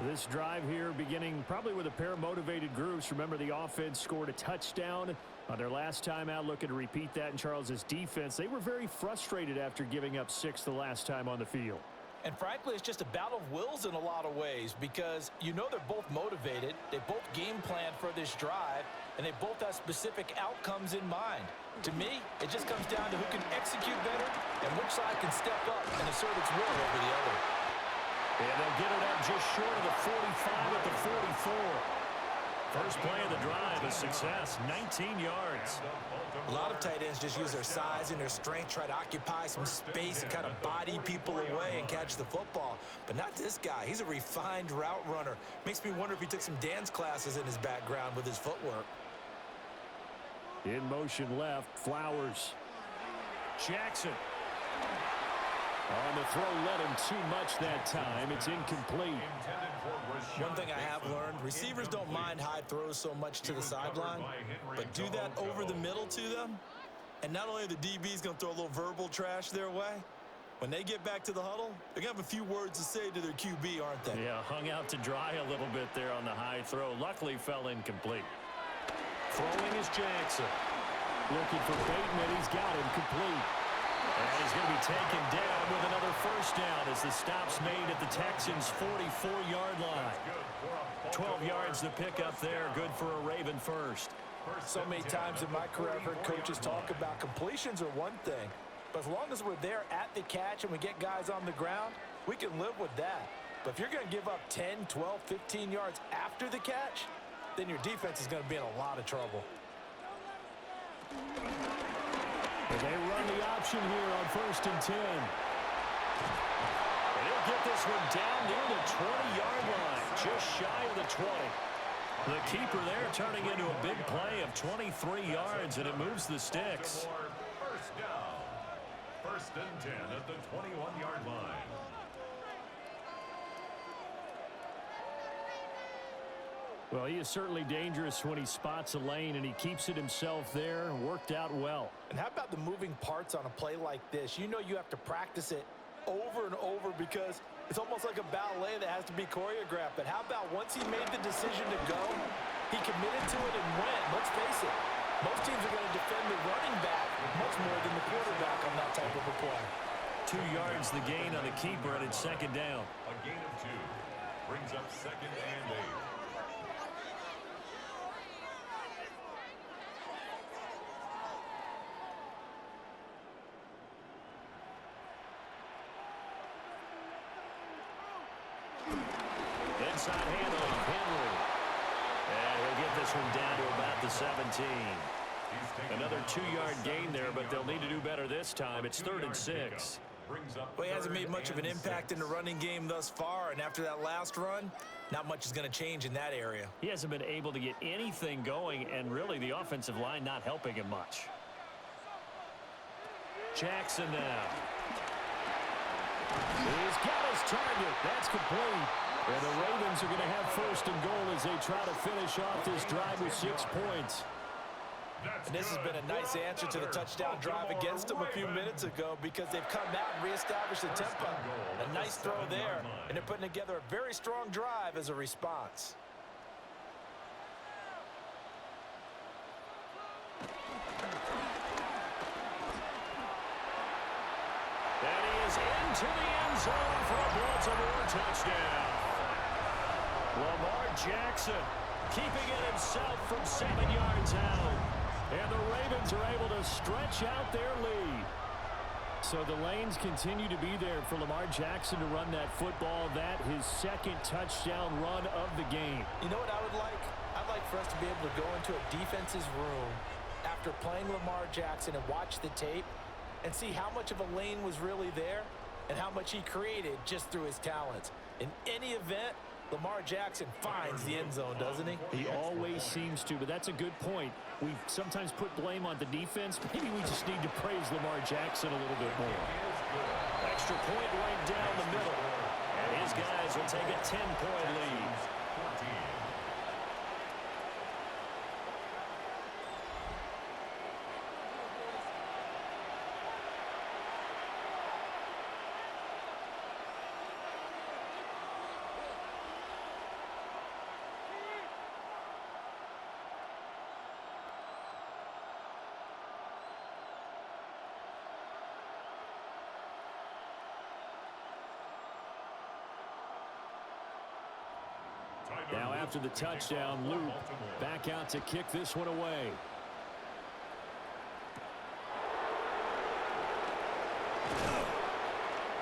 This drive here beginning probably with a pair of motivated groups. Remember, the offense scored a touchdown on their last time out. Looking to repeat that in Charles's defense. They were very frustrated after giving up 6 the last time on the field. And frankly, it's just a battle of wills in a lot of ways because you know they're both motivated. They both game plan for this drive, and they both have specific outcomes in mind. To me, it just comes down to who can execute better and which side can step up and assert its will over the other. And they'll get it up just short of the 45 at the 44. First play of the drive, a success, 19 yards. A lot of tight ends just use their size and their strength, try to occupy some space and kind of body people away and catch the football. But not this guy. He's a refined route runner. Makes me wonder if he took some dance classes in his background with his footwork. In motion left, Flowers. Jackson. On the throw, led him too much that time. It's incomplete. One thing I have learned, receivers don't mind high throws so much to the sideline, but do that over the middle to them. And not only are the DBs going to throw a little verbal trash their way, when they get back to the huddle, they're going to have a few words to say to their QB, aren't they? Yeah, hung out to dry a little bit there on the high throw. Luckily, fell incomplete. Throwing is Jackson. Looking for Bateman. He's got him complete. And he's going to be taken down with another first down as the stop's made at the Texans' 44-yard line. 12 yards to pick up there. Good for a Raven first. So many times in my career, I've heard coaches talk about completions are one thing. But as long as we're there at the catch and we get guys on the ground, we can live with that. But if you're going to give up 10, 12, 15 yards after the catch, then your defense is going to be in a lot of trouble. And they run the option here on 1st and 10. And he'll get this one down near the 20-yard line, just shy of the 20. The keeper there turning into a big play of 23 yards, and it moves the sticks. First down. 1st and 10 at the 21-yard line. Well, he is certainly dangerous when he spots a lane, and he keeps it himself there. Worked out well. And how about the moving parts on a play like this? You know you have to practice it over and over because it's almost like a ballet that has to be choreographed. But how about once he made the decision to go, he committed to it and went. Let's face it, most teams are going to defend the running back much more than the quarterback on that type of a play. 2 yards the gain on the keeper, and it's 2nd down. A gain of 2 brings up 2nd and 8. outside handling. Henry. And he'll get this one down to about the 17. Another 2-yard gain there, but they'll need to do better this time. It's 3rd and 6. Well, he hasn't made much of an impact in the running game thus far, and after that last run, not much is going to change in that area. He hasn't been able to get anything going, and really the offensive line not helping him much. Jackson now. He's got his target. That's complete. And the Ravens are going to have 1st and goal as they try to finish off this drive with 6 points. And this has been a nice answer to the touchdown drive against them a few minutes ago because they've come out and reestablished the tempo. A nice throw there, and they're putting together a very strong drive as a response. And he is into the end zone for a Baltimore touchdown. Lamar Jackson keeping it himself from 7 yards out. And the Ravens are able to stretch out their lead. So the lanes continue to be there for Lamar Jackson to run that football. That his 2nd touchdown run of the game. You know what I would like? I'd like for us to be able to go into a defense's room after playing Lamar Jackson and watch the tape and see how much of a lane was really there and how much he created just through his talents. In any event, Lamar Jackson finds the end zone, doesn't he? He always seems to, but that's a good point. We sometimes put blame on the defense. Maybe we just need to praise Lamar Jackson a little bit more. Extra point right down the middle. And his guys will take a 10-point lead. Now after the touchdown, Luke back out to kick this one away.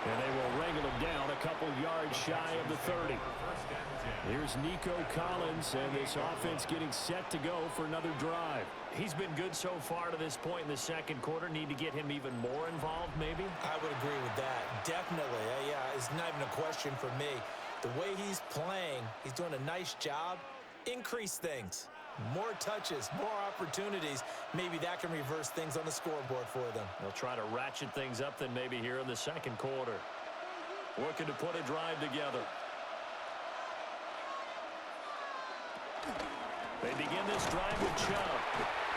And they will wrangle him down a couple yards shy of the 30. Here's Nico Collins, and this offense getting set to go for another drive. He's been good so far to this point in the 2nd quarter. Need to get him even more involved, maybe? I would agree with that. Definitely. Yeah, it's not even a question for me. The way he's playing, he's doing a nice job. Increase things. More touches, more opportunities. Maybe that can reverse things on the scoreboard for them. They'll try to ratchet things up then maybe here in the 2nd quarter. Working to put a drive together. They begin this drive with Chubb.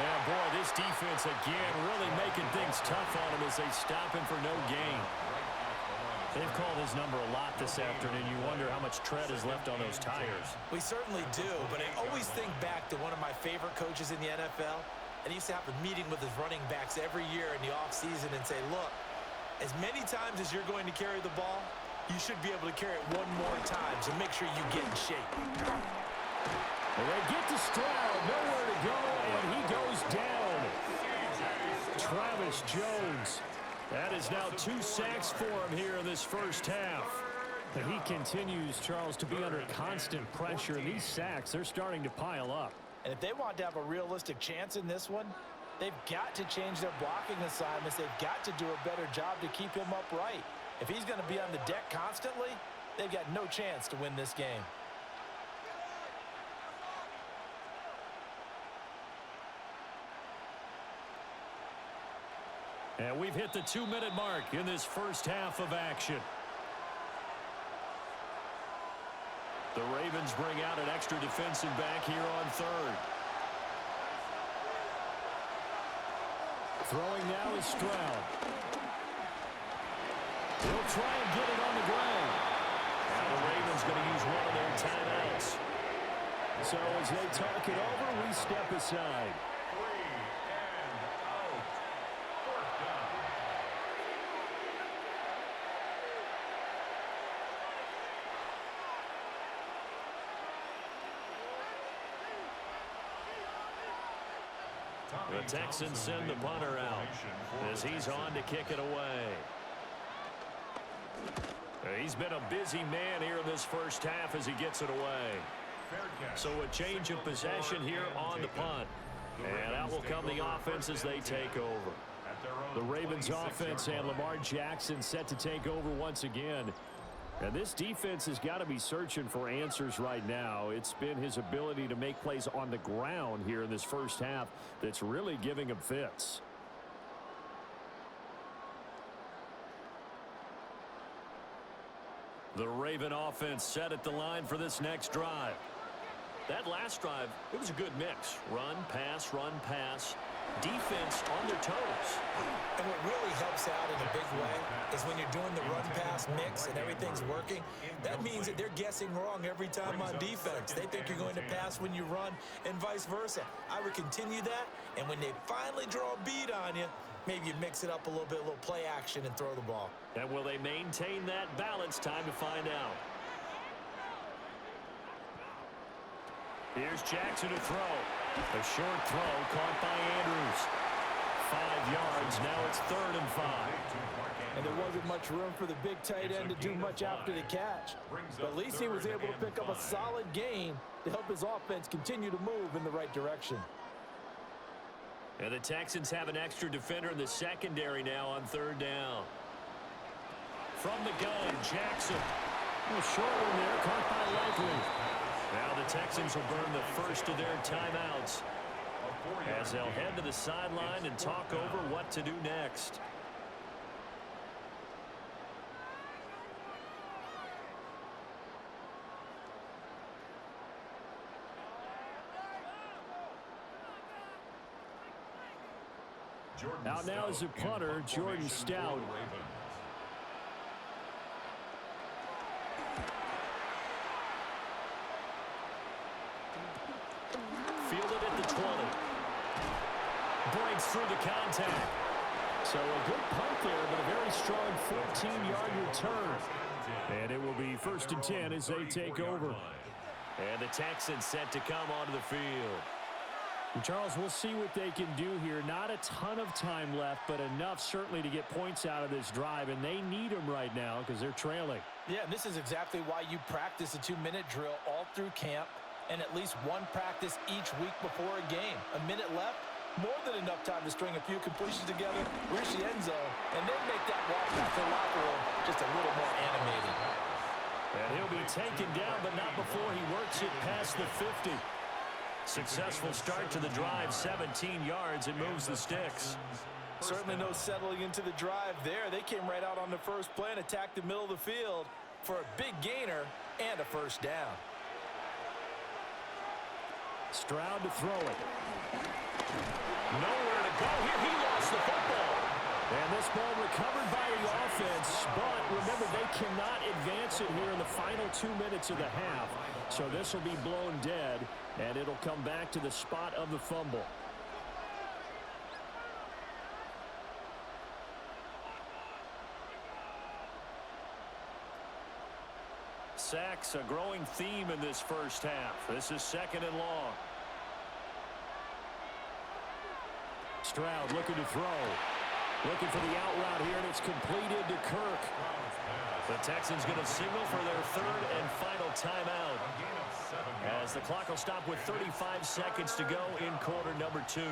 And boy, this defense again really making things tough on him as they stop him for no gain. They've called his number a lot this afternoon. You wonder how much tread is left on those tires. We certainly do, but I always think back to one of my favorite coaches in the NFL. And he used to have a meeting with his running backs every year in the offseason and say, look, as many times as you're going to carry the ball, you should be able to carry it one more time, so make sure you get in shape. Well, they get to Stroud, nowhere to go, and he goes down. Travis Jones. That is now 2 sacks for him here in this 1st half. And he continues, Charles, to be under constant pressure. And these sacks, they're starting to pile up. And if they want to have a realistic chance in this one, they've got to change their blocking assignments. They've got to do a better job to keep him upright. If he's going to be on the deck constantly, they've got no chance to win this game. And we've hit the 2-minute mark in this 1st half of action. The Ravens bring out an extra defensive back here on 3rd. Throwing now is Stroud. He'll try and get it on the ground. Now the Ravens going to use one of their timeouts. So as they talk it over, we step aside. The Texans send the punter out as he's on to kick it away. He's been a busy man here in this first half as he gets it away. So a change of possession here on the punt. And out will come the offense as they take over. The Ravens offense and Lamar Jackson set to take over once again. And this defense has got to be searching for answers right now. It's been his ability to make plays on the ground here in this first half that's really giving him fits. The Raven offense set at the line for this next drive. That last drive, it was a good mix. Run, pass, defense on their toes. And what really helps out in a big way is when you're doing the run-pass mix and everything's working, that means that they're guessing wrong every time on defense. They think you're going to pass when you run and vice versa. I would continue that, and when they finally draw a bead on you, maybe you mix it up a little bit, a little play action, and throw the ball. And will they maintain that balance? Time to find out. Here's Jackson to throw. A short throw caught by Andrews. 5 yards. Now it's 3rd and 5. And there wasn't much room for the big tight end to do much after the catch. But at least he was able to pick up a solid gain to help his offense continue to move in the right direction. And the Texans have an extra defender in the secondary now on 3rd down. From the gun, Jackson. A short one there, caught by Likely. Now the Texans will burn the first of their timeouts as they'll head to the sideline and talk over what to do next. Out now is the punter, Jordan Stout. Fielded at the 20. Breaks through the contact. So a good punt there, but a very strong 14-yard return. And it will be 1st and 10 as they take over. And the Texans set to come onto the field. And Charles, we'll see what they can do here. Not a ton of time left, but enough certainly to get points out of this drive, and they need them right now because they're trailing. Yeah, and this is exactly why you practice a 2-minute drill all through camp and at least one practice each week before a game. A minute left, more than enough time to string a few completions together, reach the end zone, and then make that walk back to the locker room just a little more animated. And he'll be taken down, but not before he works it past the 50. Successful start to the drive, 17 yards, and moves the sticks. Certainly no settling into the drive there. They came right out on the first play and attacked the middle of the field for a big gainer and a 1st down. Stroud to throw it. Nowhere to go here. He lost the football. And this ball recovered by the offense, but remember, they cannot advance it here in the final 2 minutes of the half. So this will be blown dead, and it'll come back to the spot of the fumble. Sacks, a growing theme in this first half. This is 2nd and long. Stroud looking to throw. Looking for the out route here, and it's completed to Kirk. The Texans going to signal for their 3rd and final timeout as the clock will stop with 35 seconds to go in quarter number 2.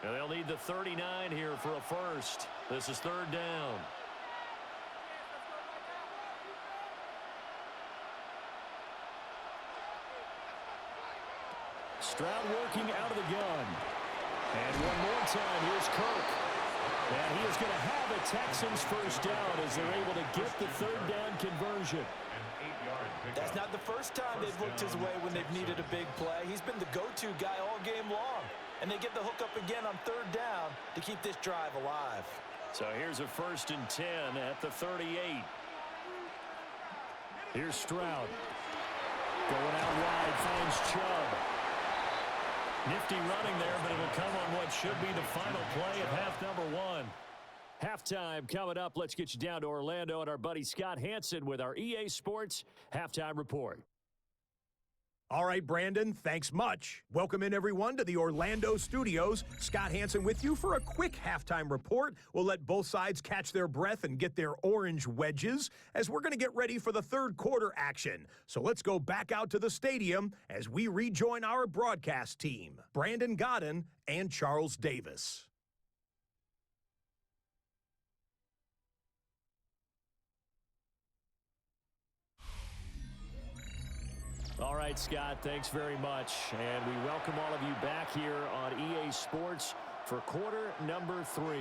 And they'll need the 39 here for a first. This is 3rd down. Stroud working out of the gun. And one more time, here's Kirk. And he is going to have a Texans 1st down as they're able to get the 3rd down conversion. That's not the first time they've looked his way when they've needed a big play. He's been the go-to guy all game long. And they get the hook up again on 3rd down to keep this drive alive. So here's a 1st and 10 at the 38. Here's Stroud. Going out wide, finds Chubb. Nifty running there, but it'll come on what should be the final play of half number 1. Halftime coming up. Let's get you down to Orlando and our buddy Scott Hansen with our EA Sports Halftime Report. All right, Brandon, thanks much. Welcome in, everyone, to the Orlando studios. Scott Hansen with you for a quick halftime report. We'll let both sides catch their breath and get their orange wedges as we're going to get ready for the third quarter action. So let's go back out to the stadium as we rejoin our broadcast team, Brandon Godden and Charles Davis. All right, Scott, thanks very much. And we welcome all of you back here on EA Sports for quarter number 3.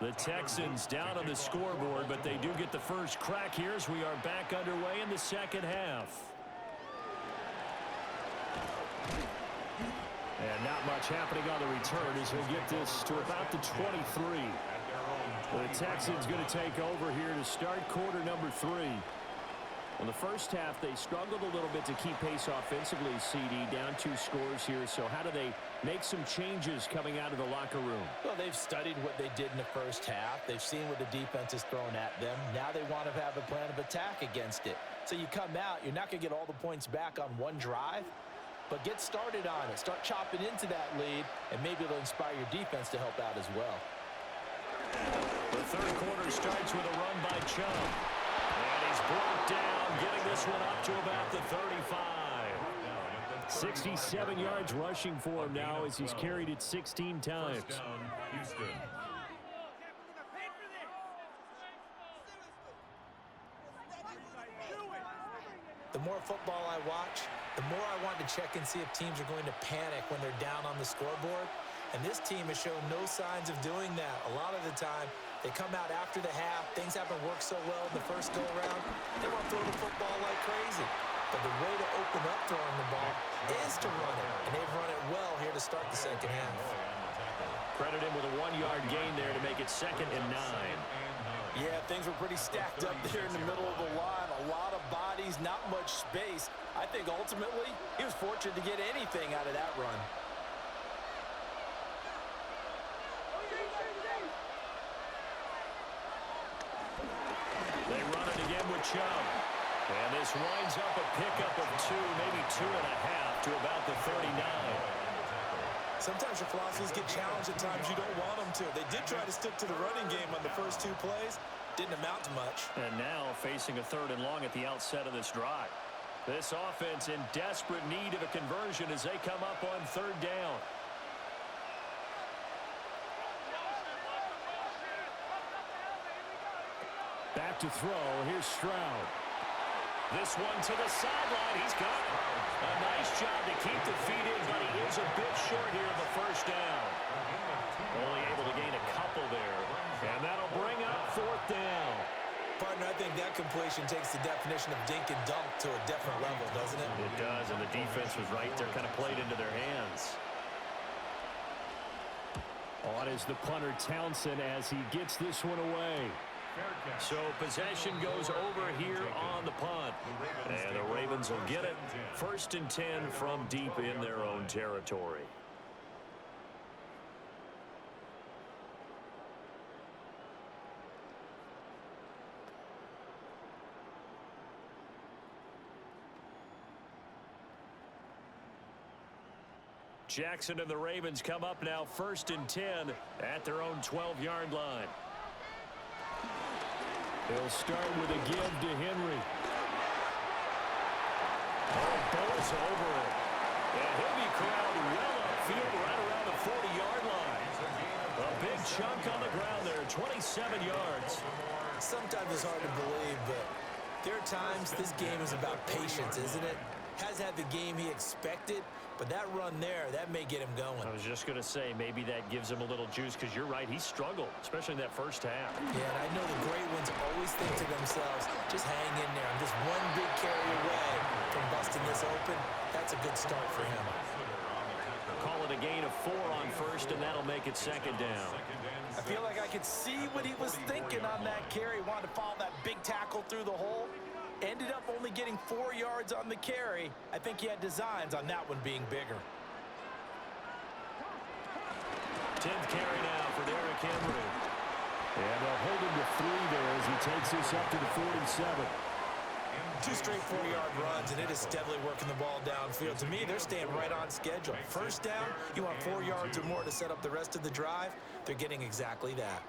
The Texans down on the scoreboard, but they do get the first crack here as we are back underway in the second half. And not much happening on the return as he'll get this to about the 23. The Texans going to take over here to start quarter number 3. In the first half, they struggled a little bit to keep pace offensively, CD, down 2 scores here. So how do they make some changes coming out of the locker room? Well, they've studied what they did in the first half. They've seen what the defense has thrown at them. Now they want to have a plan of attack against it. So you come out, you're not going to get all the points back on one drive, but get started on it. Start chopping into that lead, and maybe it'll inspire your defense to help out as well. The third quarter starts with a run by Chubb. And he's brought down, getting this one up to about the 35. 67 yards rushing for him now as he's carried it 16 times. First down, Houston. The more football I watch, the more I want to check and see if teams are going to panic when they're down on the scoreboard. And this team has shown no signs of doing that. A lot of the time, they come out after the half. Things haven't worked so well in the first go-around. They want to throw the football like crazy. But the way to open up throwing the ball is to run it. And they've run it well here to start the second half. Credit him with a 1-yard gain there to make it 2nd and 9. Yeah, things were pretty stacked up there in the middle of the line. A lot of bodies, not much space. I think ultimately he was fortunate to get anything out of that run. They run it again with Chubb. And this winds up a pickup of 2, maybe 2.5 to about the 39. Sometimes your philosophies get challenged at times you don't want them to. They did try to stick to the running game on the first 2 plays. Didn't amount to much. And now facing a 3rd and long at the outset of this drive. This offense in desperate need of a conversion as they come up on 3rd down. Back to throw. Here's Stroud. This one to the sideline. He's got it. A nice job to keep the feet in, but he is a bit short here of the first down. Only able to gain a couple there. And that'll bring up 4th down. Partner, I think that completion takes the definition of dink and dunk to a different level, doesn't it? It does, and the defense was right there, kind of played into their hands. On is the punter Townsend as he gets this one away. So possession goes over here on the punt. And the Ravens will get it. 1st and 10 from deep in their own territory. Jackson and the Ravens come up now 1st and 10 at their own 12-yard line. They'll start with a give to Henry. Oh, bolts over it. And he'll be corralled well upfield right around the 40-yard line. A big chunk on the ground there, 27 yards. Sometimes it's hard to believe, but there are times this game is about patience, isn't it? Hasn't had the game he expected, but that run there, that may get him going. I was just going to say, maybe that gives him a little juice, because you're right, he struggled, especially in that first half. Yeah, and I know the great ones always think to themselves, just hang in there. I'm just one big carry away from busting this open. That's a good start for him. Call it a gain of 4 on 1st, and that'll make it 2nd down. I feel like I could see what he was thinking on that carry. Wanted to follow that big tackle through the hole. Ended up only getting 4 yards on the carry. I think he had designs on that one being bigger. 10th carry now for Derrick Henry. And they'll hold him to 3 there as he takes this up to the 47. 2 straight 4-yard runs, and it is steadily working the ball downfield. To me, they're staying right on schedule. First down, you want 4 yards or more to set up the rest of the drive. They're getting exactly that.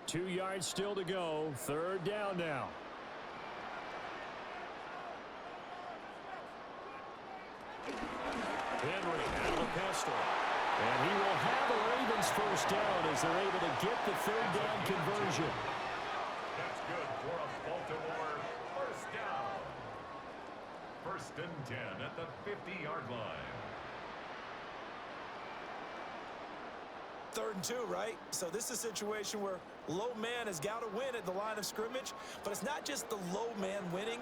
2 yards still to go. 3rd down now. Henry out of the pistol. And he will have the Ravens first down as they're able to get the 3rd down conversion. That's good for a Baltimore first down. 1st and 10 at the 50-yard line. 3rd and 2, right? So this is a situation where low man has got to win at the line of scrimmage, but it's not just the low man winning.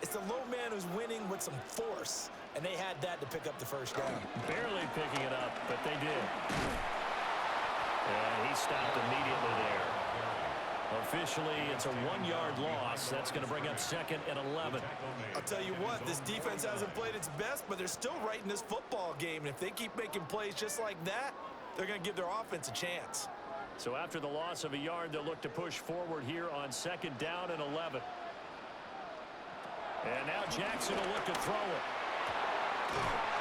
It's the low man who's winning with some force, and they had that to pick up the first down. Barely picking it up, but they did. And he stopped immediately there. Officially, it's a 1-yard loss. That's going to bring up 2nd and 11. I'll tell you what, this defense hasn't played its best, but they're still right in this football game. And if they keep making plays just like that, they're going to give their offense a chance. So after the loss of a yard, they'll look to push forward here on 2nd down and 11. And now Jackson will look to throw it.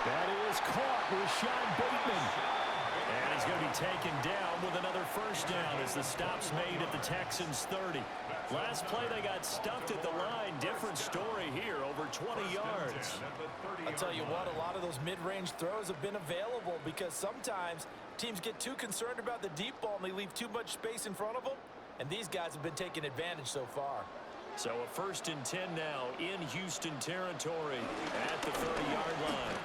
That is caught with Sean Bateman. And he's going to be taken down with another first down as the stop's made at the Texans 30. Last play they got stuffed at the line. Different story here, over 20 yards. I'll tell you what, a lot of those mid-range throws have been available because sometimes teams get too concerned about the deep ball and they leave too much space in front of them. And these guys have been taking advantage so far. So a 1st and 10 now in Houston territory at the 30-yard line.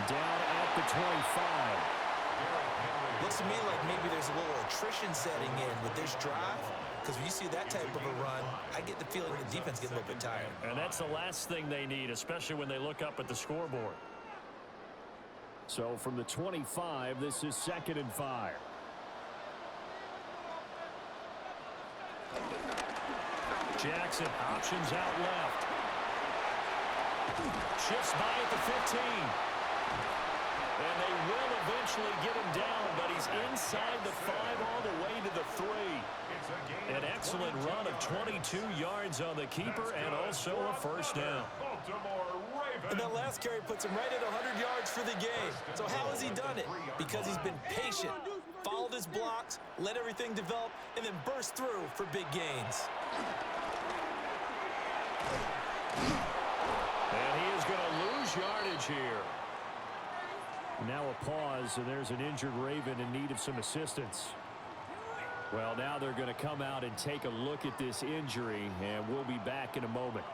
Down at the 25. Looks to me like maybe there's a little attrition setting in with this drive, because when you see that type of a run, I get the feeling the defense gets a little bit tired. And that's the last thing they need, especially when they look up at the scoreboard. So from the 25, this is 2nd and 5. Jackson options out left. Shifts by at the 15. And they will eventually get him down, but he's inside the 5 all the way to the 3. An excellent run of 22 yards on the keeper and also a first down. And that last carry puts him right at 100 yards for the game. So how has he done it? Because he's been patient, followed his blocks, let everything develop, and then burst through for big gains. And he is going to lose yardage here. Now a pause, and there's an injured Raven in need of some assistance. Well, now they're going to come out and take a look at this injury, and we'll be back in a moment.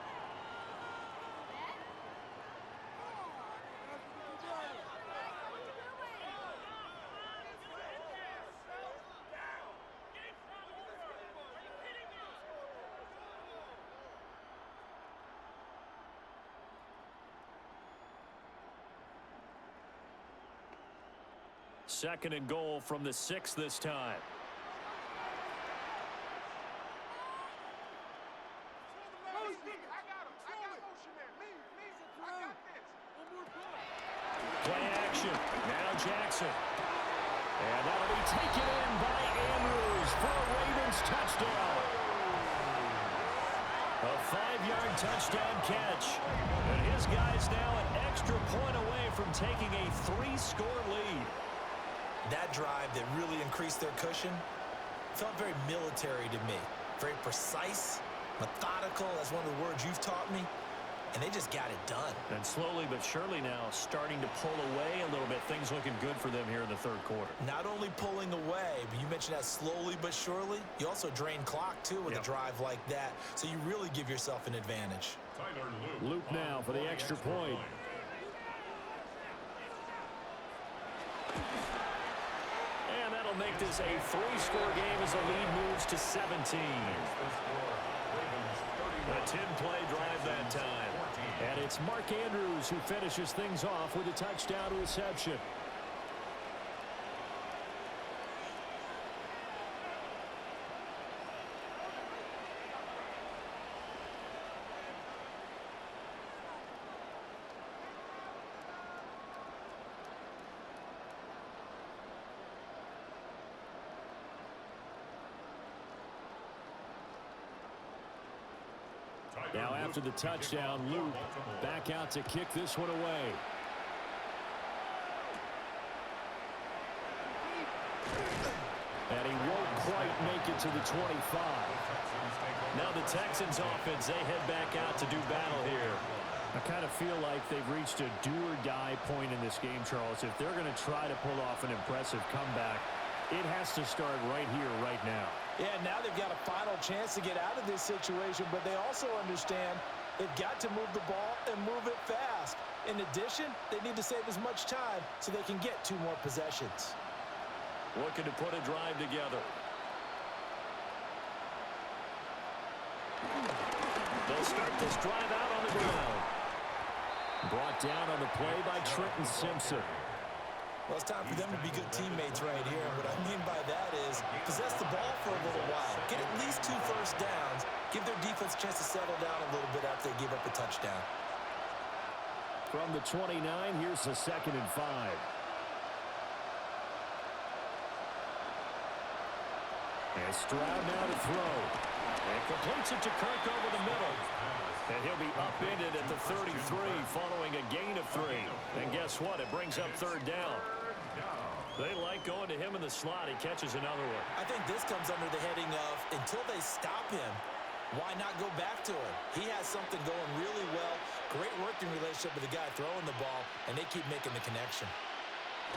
Second and goal from the 6 this time. Play action. Now Jackson. And that'll be taken in by Andrews for a Ravens touchdown. A 5-yard touchdown catch. And his guy's now an extra point away from taking a 3-score lead. That drive that really increased their cushion felt very military to me. Very precise, methodical, that's one of the words you've taught me. And they just got it done. And slowly but surely now starting to pull away a little bit. Things looking good for them here in the 3rd quarter. Not only pulling away, but you mentioned that slowly but surely. You also drain clock, too, with a drive like that. So you really give yourself an advantage. Luke now for the extra point. And that'll make this a 3-score game as the lead moves to 17. A 10-play drive that time. And it's Mark Andrews who finishes things off with a touchdown reception. Now after the touchdown, Luke back out to kick this one away. And he won't quite make it to the 25. Now the Texans offense, they head back out to do battle here. I kind of feel like they've reached a do-or-die point in this game, Charles. If they're going to try to pull off an impressive comeback, it has to start right here, right now. Yeah, now they've got a final chance to get out of this situation, but they also understand they've got to move the ball and move it fast. In addition, they need to save as much time so they can get 2 more possessions. Looking to put a drive together. They'll start this drive out on the ground. Brought down on the play by Trenton Simpson. Well, it's time for them to be good teammates right here. And what I mean by that is possess the ball for a little while. Get at least 2 first downs. Give their defense a chance to settle down a little bit after they give up a touchdown. From the 29, here's the 2nd and 5. And Stroud now to throw. And completes it to Kirk over the middle. And he'll be upended at the 33 following a gain of 3. And guess what? It brings up 3rd down. They like going to him in the slot. He catches another one. I think this comes under the heading of until they stop him, why not go back to him? He has something going really well. Great working relationship with the guy throwing the ball, and they keep making the connection.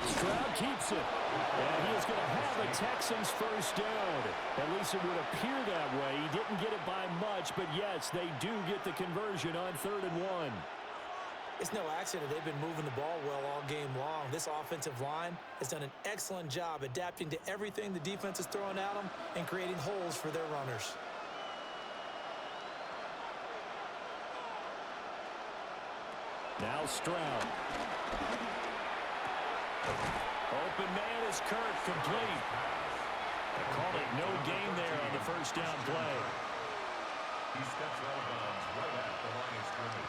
Stroud keeps it. And he is going to have a Texans first down. At least it would appear that way. He didn't get it by much, but yes, they do get the conversion on 3rd and 1. It's no accident they've been moving the ball well all game long. This offensive line has done an excellent job adapting to everything the defense is throwing at them and creating holes for their runners. Now Stroud. Open man is Kirk, complete. They called it no gain there on the first down play. He steps out of bounds right at the line of scrimmage.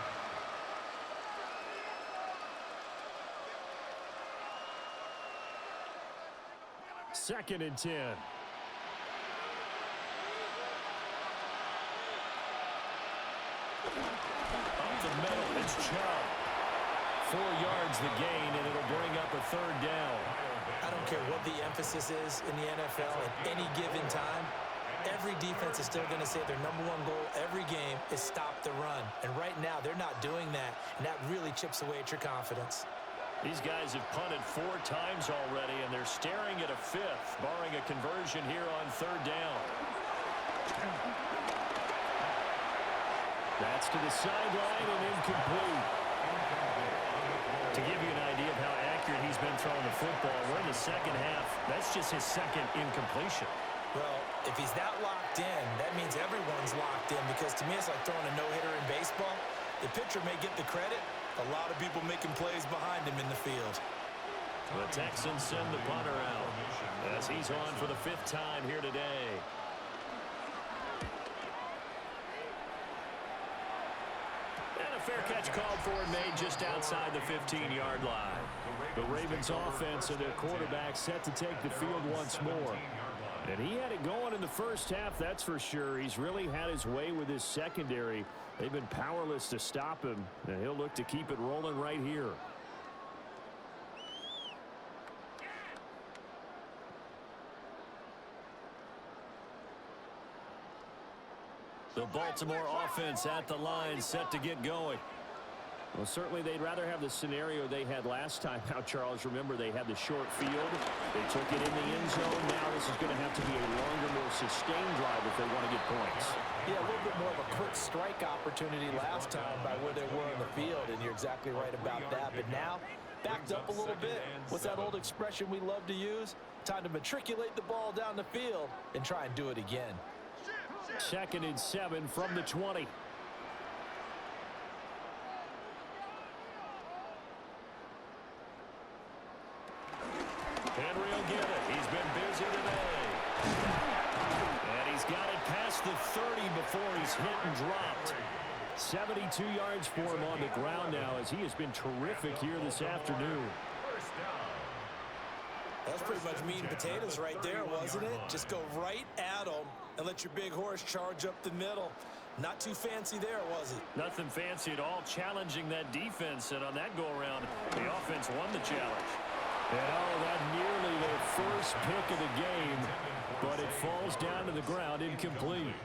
Second and 10. Up the middle, it's Chubb. 4 yards the gain, and it'll bring up a 3rd down. I don't care what the emphasis is in the NFL at any given time. Every defense is still going to say their #1 goal every game is stop the run. And right now, they're not doing that, and that really chips away at your confidence. These guys have punted 4 times already, and they're staring at a 5th, barring a conversion here on 3rd down. That's to the sideline and incomplete. To give you an idea of how accurate he's been throwing the football, we're in the second half. That's just his 2nd incompletion. Well, if he's that locked in, that means everyone's locked in, because to me it's like throwing a no-hitter in baseball. The pitcher may get the credit. A lot of people making plays behind him in the field. The Texans send the punter out as he's on for the 5th time here today. And a fair catch called for and made just outside the 15-yard line. The Ravens offense and their quarterback set to take the field once more. And he had it going in the first half, that's for sure. He's really had his way with his secondary. They've been powerless to stop him, and he'll look to keep it rolling right here. The Baltimore offense at the line, set to get going. Well, certainly they'd rather have the scenario they had last time out, Charles. Remember, they had the short field. They took it in the end zone. Now this is going to have to be a longer, more sustained drive if they want to get points. Yeah, a little bit more of a quick strike opportunity last time by where they were in the field, and you're exactly right about that. But now, backed up a little bit. What's that old expression we love to use? Time to matriculate the ball down the field and try and do it again. 2nd and 7 from the 20. Henry will get it. He's been busy today. And he's got it past the 30 before he's hit and dropped. 72 yards for him on the ground now, as he has been terrific here this afternoon. That's pretty much meat and potatoes right there, wasn't it? Just go right at them and let your big horse charge up the middle. Not too fancy there, was it? Nothing fancy at all, challenging that defense, and on that go-around, the offense won the challenge. And that nearly their first pick of the game, but it falls down to the ground incomplete.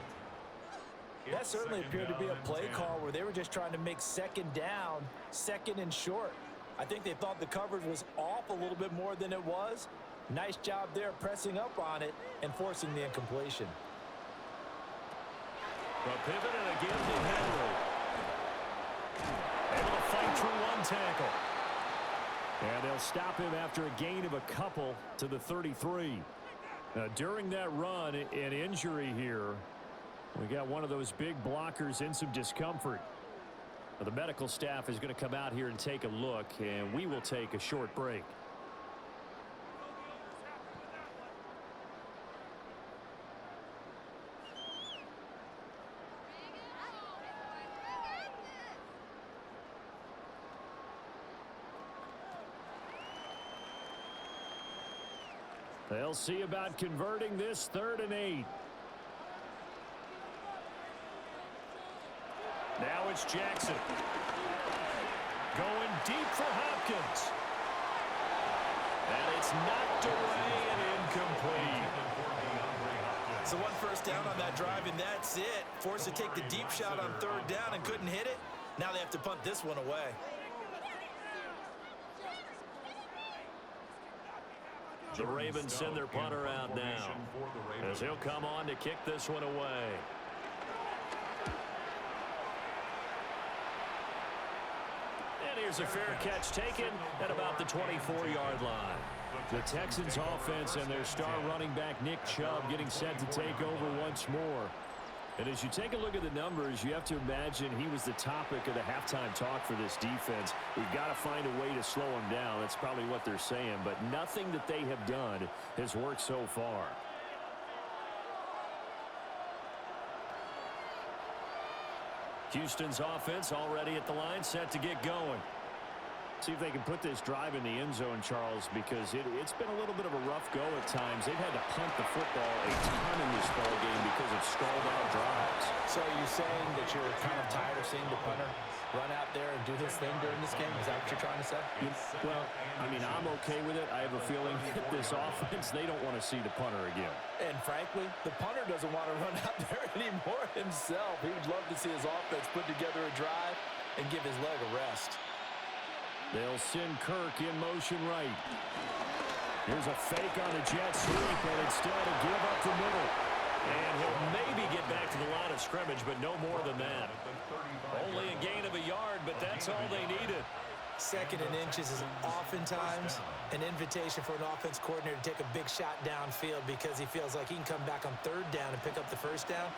That certainly appeared to be a play call where they were just trying to make second down, second and short. I think they thought the coverage was off a little bit more than it was. Nice job there pressing up on it and forcing the incompletion. A pivot and a give to Henry. Able to fight through one tackle. And they'll stop him after a gain of a couple to the 33. During that run, an injury here. We got one of those big blockers in some discomfort. The medical staff is going to come out here and take a look, and we will take a short break. They'll see about converting this 3rd and 8. Now it's Jackson. Going deep for Hopkins. And it's knocked away and incomplete. So one first down on that drive, and that's it. Forced to take the deep shot on 3rd down and couldn't hit it. Now they have to punt this one away. The Ravens send their punter out now, as he'll come on to kick this one away. And here's a fair catch taken at about the 24-yard line. The Texans offense and their star running back Nick Chubb getting set to take over once more. And as you take a look at the numbers, you have to imagine he was the topic of the halftime talk for this defense. We've got to find a way to slow him down. That's probably what they're saying. But nothing that they have done has worked so far. Houston's offense already at the line, set to get going. See if they can put this drive in the end zone, Charles, because it's been a little bit of a rough go at times. They've had to punt the football a ton in this ball game because of stalled-out drives. So are you saying that you're kind of tired of seeing the punter run out there and do his thing during this game? Is that what you're trying to say? Well, I mean, I'm okay with it. I have a feeling that this offense, they don't want to see the punter again. And frankly, the punter doesn't want to run out there anymore himself. He would love to see his offense put together a drive and give his leg a rest. They'll send Kirk in motion right. Here's a fake on a jet sweep, and instead a give up the middle. And he'll maybe get back to the line of scrimmage, but no more than that. Only a gain of a yard, but that's all they needed. 2nd and inches is oftentimes an invitation for an offense coordinator to take a big shot downfield because he feels like he can come back on 3rd down and pick up the 1st down.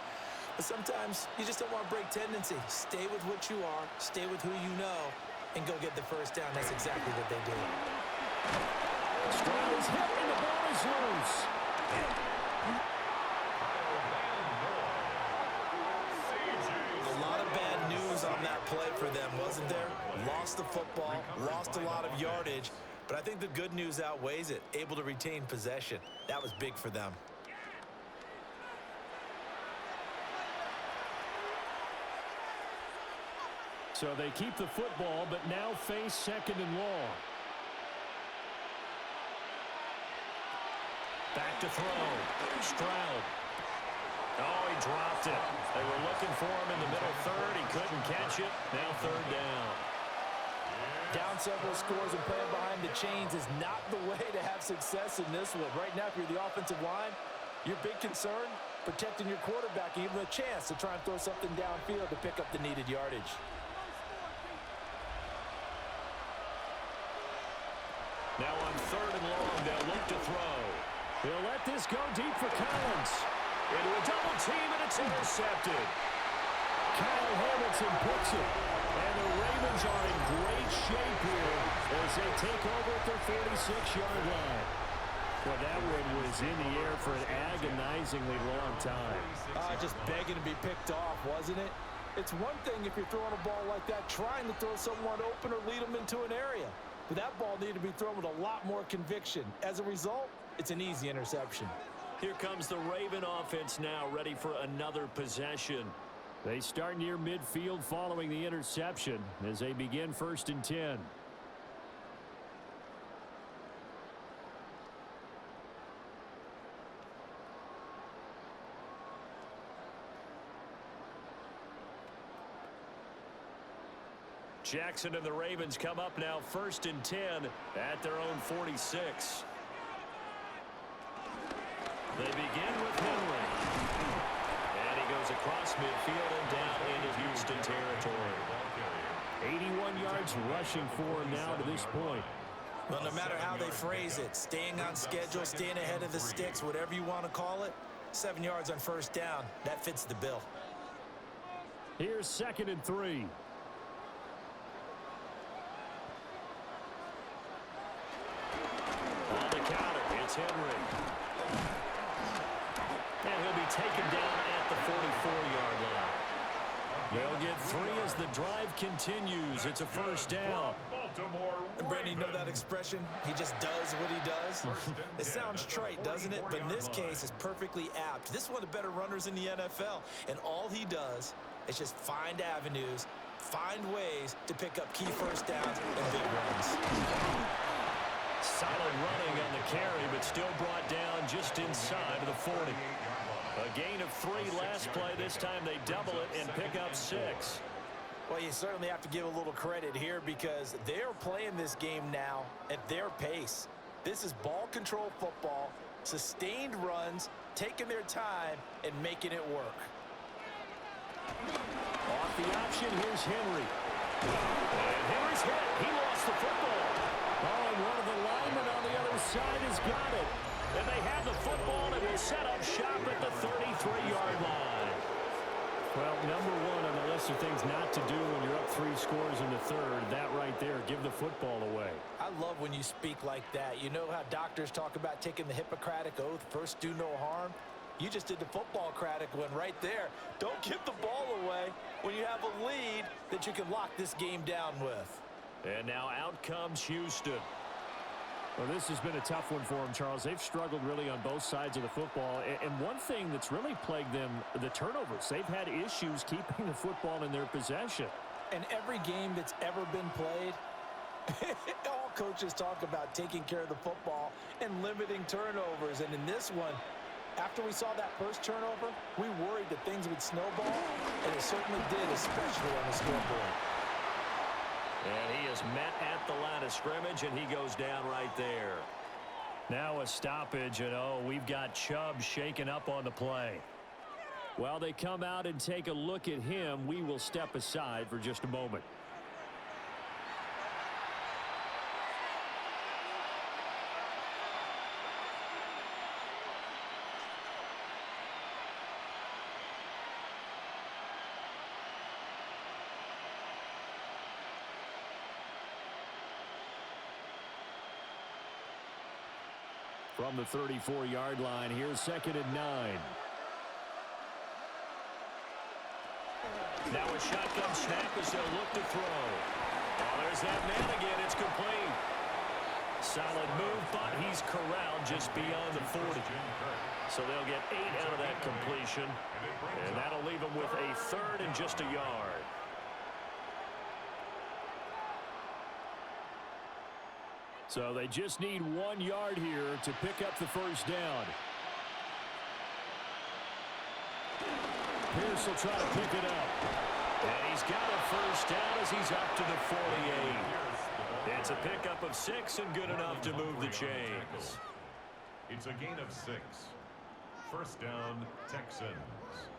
But sometimes you just don't want to break tendency. Stay with what you are, stay with who you know, and go get the 1st down. That's exactly what they did. Stroud is hit and the ball is loose. A lot of bad news on that play for them, wasn't there? Lost the football, lost a lot of yardage, but I think the good news outweighs it. Able to retain possession. That was big for them. So they keep the football, but now face 2nd and long. Back to throw. Stroud. Oh, he dropped it. They were looking for him in the middle 3rd. He couldn't catch it. Now 3rd down. Down several scores and playing behind the chains is not the way to have success in this one. Right now, if you're the offensive line, your big concern, protecting your quarterback, and even a chance to try and throw something downfield to pick up the needed yardage. Now on 3rd and long, they'll look to throw. They'll let this go deep for Collins. Into a double team, and it's intercepted. Kyle Hamilton puts it. And the Ravens are in great shape here as they take over at their 46-yard line. Well, that one was in the air for an agonizingly long time. Just begging to be picked off, wasn't it? It's one thing if you're throwing a ball like that, trying to throw someone open or lead them into an area. But that ball needed to be thrown with a lot more conviction. As a result, it's an easy interception. Here comes the Raven offense now, ready for another possession. They start near midfield following the interception as they begin 1st and 10. Jackson and the Ravens come up now 1st and 10 at their own 46. They begin with Henry. And he goes across midfield and down into Houston territory. 81 yards rushing for him now to this point. Well, no matter how they phrase it, staying on schedule, staying ahead of the sticks, whatever you want to call it, 7 yards on 1st down, that fits the bill. Here's 2nd and 3. On the counter, it's Henry. And he'll be taken down at the 44-yard line. They'll get 3 as the drive continues. It's a 1st down. And Brandon, you know that expression? He just does what he does. It sounds trite, doesn't it? But in this case, it's perfectly apt. This is one of the better runners in the NFL. And all he does is just find avenues, find ways to pick up key 1st downs and big runs. Solid running on the carry, but still brought down just inside of the 40. A gain of 3 last play. This time they double it and pick up 6. Well, you certainly have to give a little credit here because they're playing this game now at their pace. This is ball control football, sustained runs, taking their time and making it work. Off the option, here's Henry. And Henry's hit. He lost the football. Oh, and one of the linemen on the other side has got it. And they have the football and will set up shop at the 33-yard line. Well, number 1 on the list of things not to do when you're up 3 scores in the 3rd, that right there, give the football away. I love when you speak like that. You know how doctors talk about taking the Hippocratic Oath, first do no harm? You just did the football-cratic one right there. Don't give the ball away when you have a lead that you can lock this game down with. And now out comes Houston. Well, this has been a tough one for them, Charles. They've struggled really on both sides of the football. And one thing that's really plagued them, the turnovers. They've had issues keeping the football in their possession. And every game that's ever been played, all coaches talk about taking care of the football and limiting turnovers. And in this one, after we saw that first turnover, we worried that things would snowball, and it certainly did, especially on the scoreboard. And he is met at the line of scrimmage, and he goes down right there. Now a stoppage, and we've got Chubb shaken up on the play. While they come out and take a look at him, we will step aside for just a moment. From the 34-yard line, here's 2nd and 9. Now a shotgun snap as they'll look to throw. Oh, there's that man again. It's complete. Solid move, but he's corralled just beyond the 40. So they'll get 8 out of that completion, and that'll leave them with a 3rd and just a yard. So they just need 1 yard here to pick up the 1st down. Pierce will try to pick it up. And he's got a 1st down as he's up to the 48. It's a pickup of 6 and good enough to move the chains. It's a gain of 6. 1st down, Texans.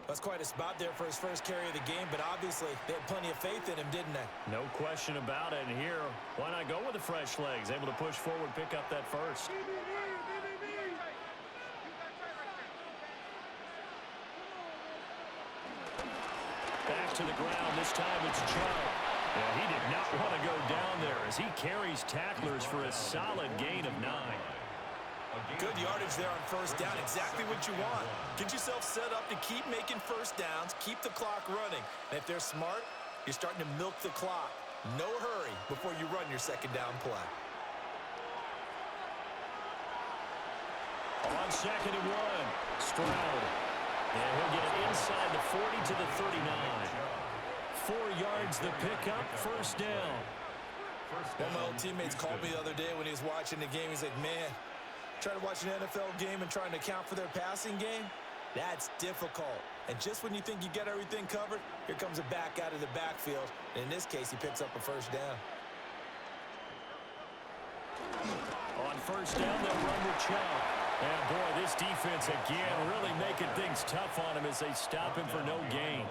That's quite a spot there for his first carry of the game, but obviously they had plenty of faith in him, didn't they? No question about it. And here, why not go with the fresh legs? Able to push forward, pick up that 1st. Back to the ground. This time it's Chubb. Yeah, he did not want to go down there as he carries tacklers for a solid gain of 9. Good yardage there on 1st down. Exactly what you want. Get yourself set up to keep making 1st downs, keep the clock running. And if they're smart, you're starting to milk the clock. No hurry before you run your 2nd down play. On 2nd and 1, Stroud. And he'll get it inside the 40 to the 39. 4 yards the pickup, first down. One of my old teammates called me the other day when he was watching the game. He's like, man, trying to watch an NFL game and trying to account for their passing game, that's difficult. And just when you think you get everything covered, here comes a back out of the backfield. And in this case, he picks up a first down. On first down, they'll run with Chubb. And boy, this defense again really making things tough on him as they stop him for no gain.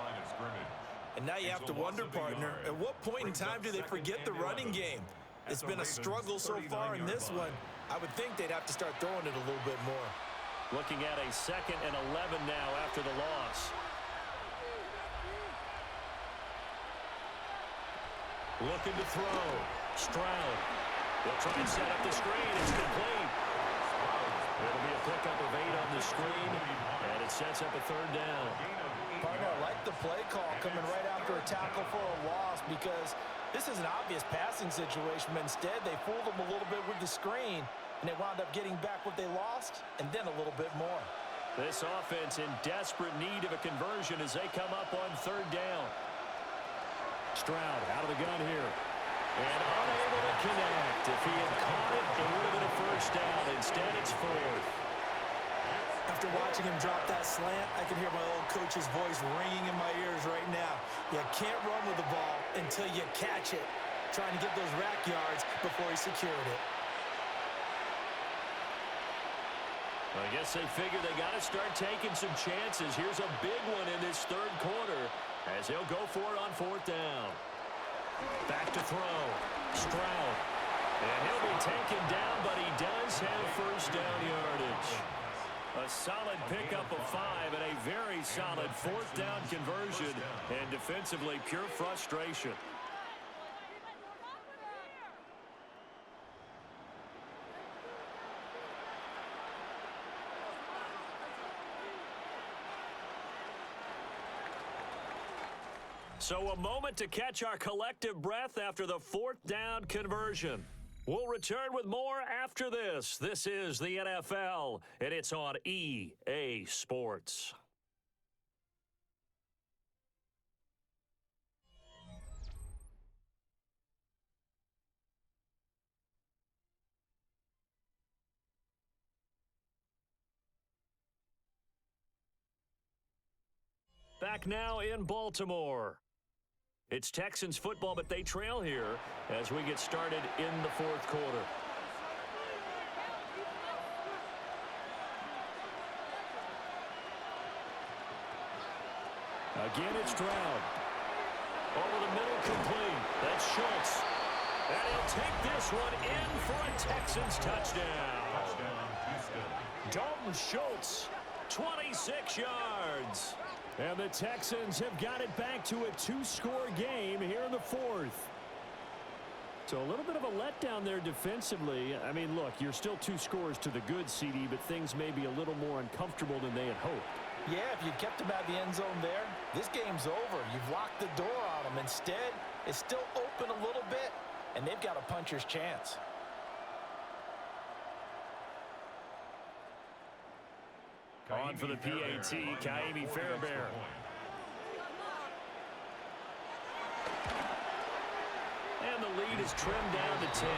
And now you have to wonder, partner, at what point in time do they forget the running game? It's been a struggle so far in this one. I would think they'd have to start throwing it a little bit more. Looking at a 2nd and 11 now after the loss. Looking to throw. Stroud. They'll try and set up the screen. It's complete. It'll be a pickup of 8 on the screen, and it sets up a 3rd down. Partner, I like the play call coming right after a tackle for a loss because this is an obvious passing situation, but instead they fooled them a little bit with the screen, and they wound up getting back what they lost and then a little bit more. This offense in desperate need of a conversion as they come up on 3rd down. Stroud out of the gun here. And unable to connect. If he had caught it, it would have been a first down. Instead, it's 4th. After watching him drop that slant, I can hear my old coach's voice ringing in my ears right now. You can't run with the ball until you catch it. Trying to get those rack yards before he secured it. I guess they figure they got to start taking some chances. Here's a big one in this 3rd quarter as they'll go for it on 4th down. Back to throw. Stroud. And he'll be taken down, but he does have first down yardage. A solid pickup of 5 and a very solid 4th down conversion. And defensively, pure frustration. So a moment to catch our collective breath after the 4th down conversion. We'll return with more after this. This is the NFL, and it's on EA Sports. Back now in Baltimore. It's Texans football, but they trail here as we get started in the 4th quarter. Again, it's Stroud. Over the middle, complete. That's Schultz. And he'll take this one in for a Texans touchdown. Dalton Schultz, 26 yards. And the Texans have got it back to a 2-score game here in the 4th. So a little bit of a letdown there defensively. I mean, look, you're still 2 scores to the good, CD, but things may be a little more uncomfortable than they had hoped. Yeah, if you kept them at the end zone there, this game's over. You've locked the door on them. Instead, it's still open a little bit, and they've got a puncher's chance. On for the PAT, Kaimi Fairbairn. And the lead is trimmed down to 10.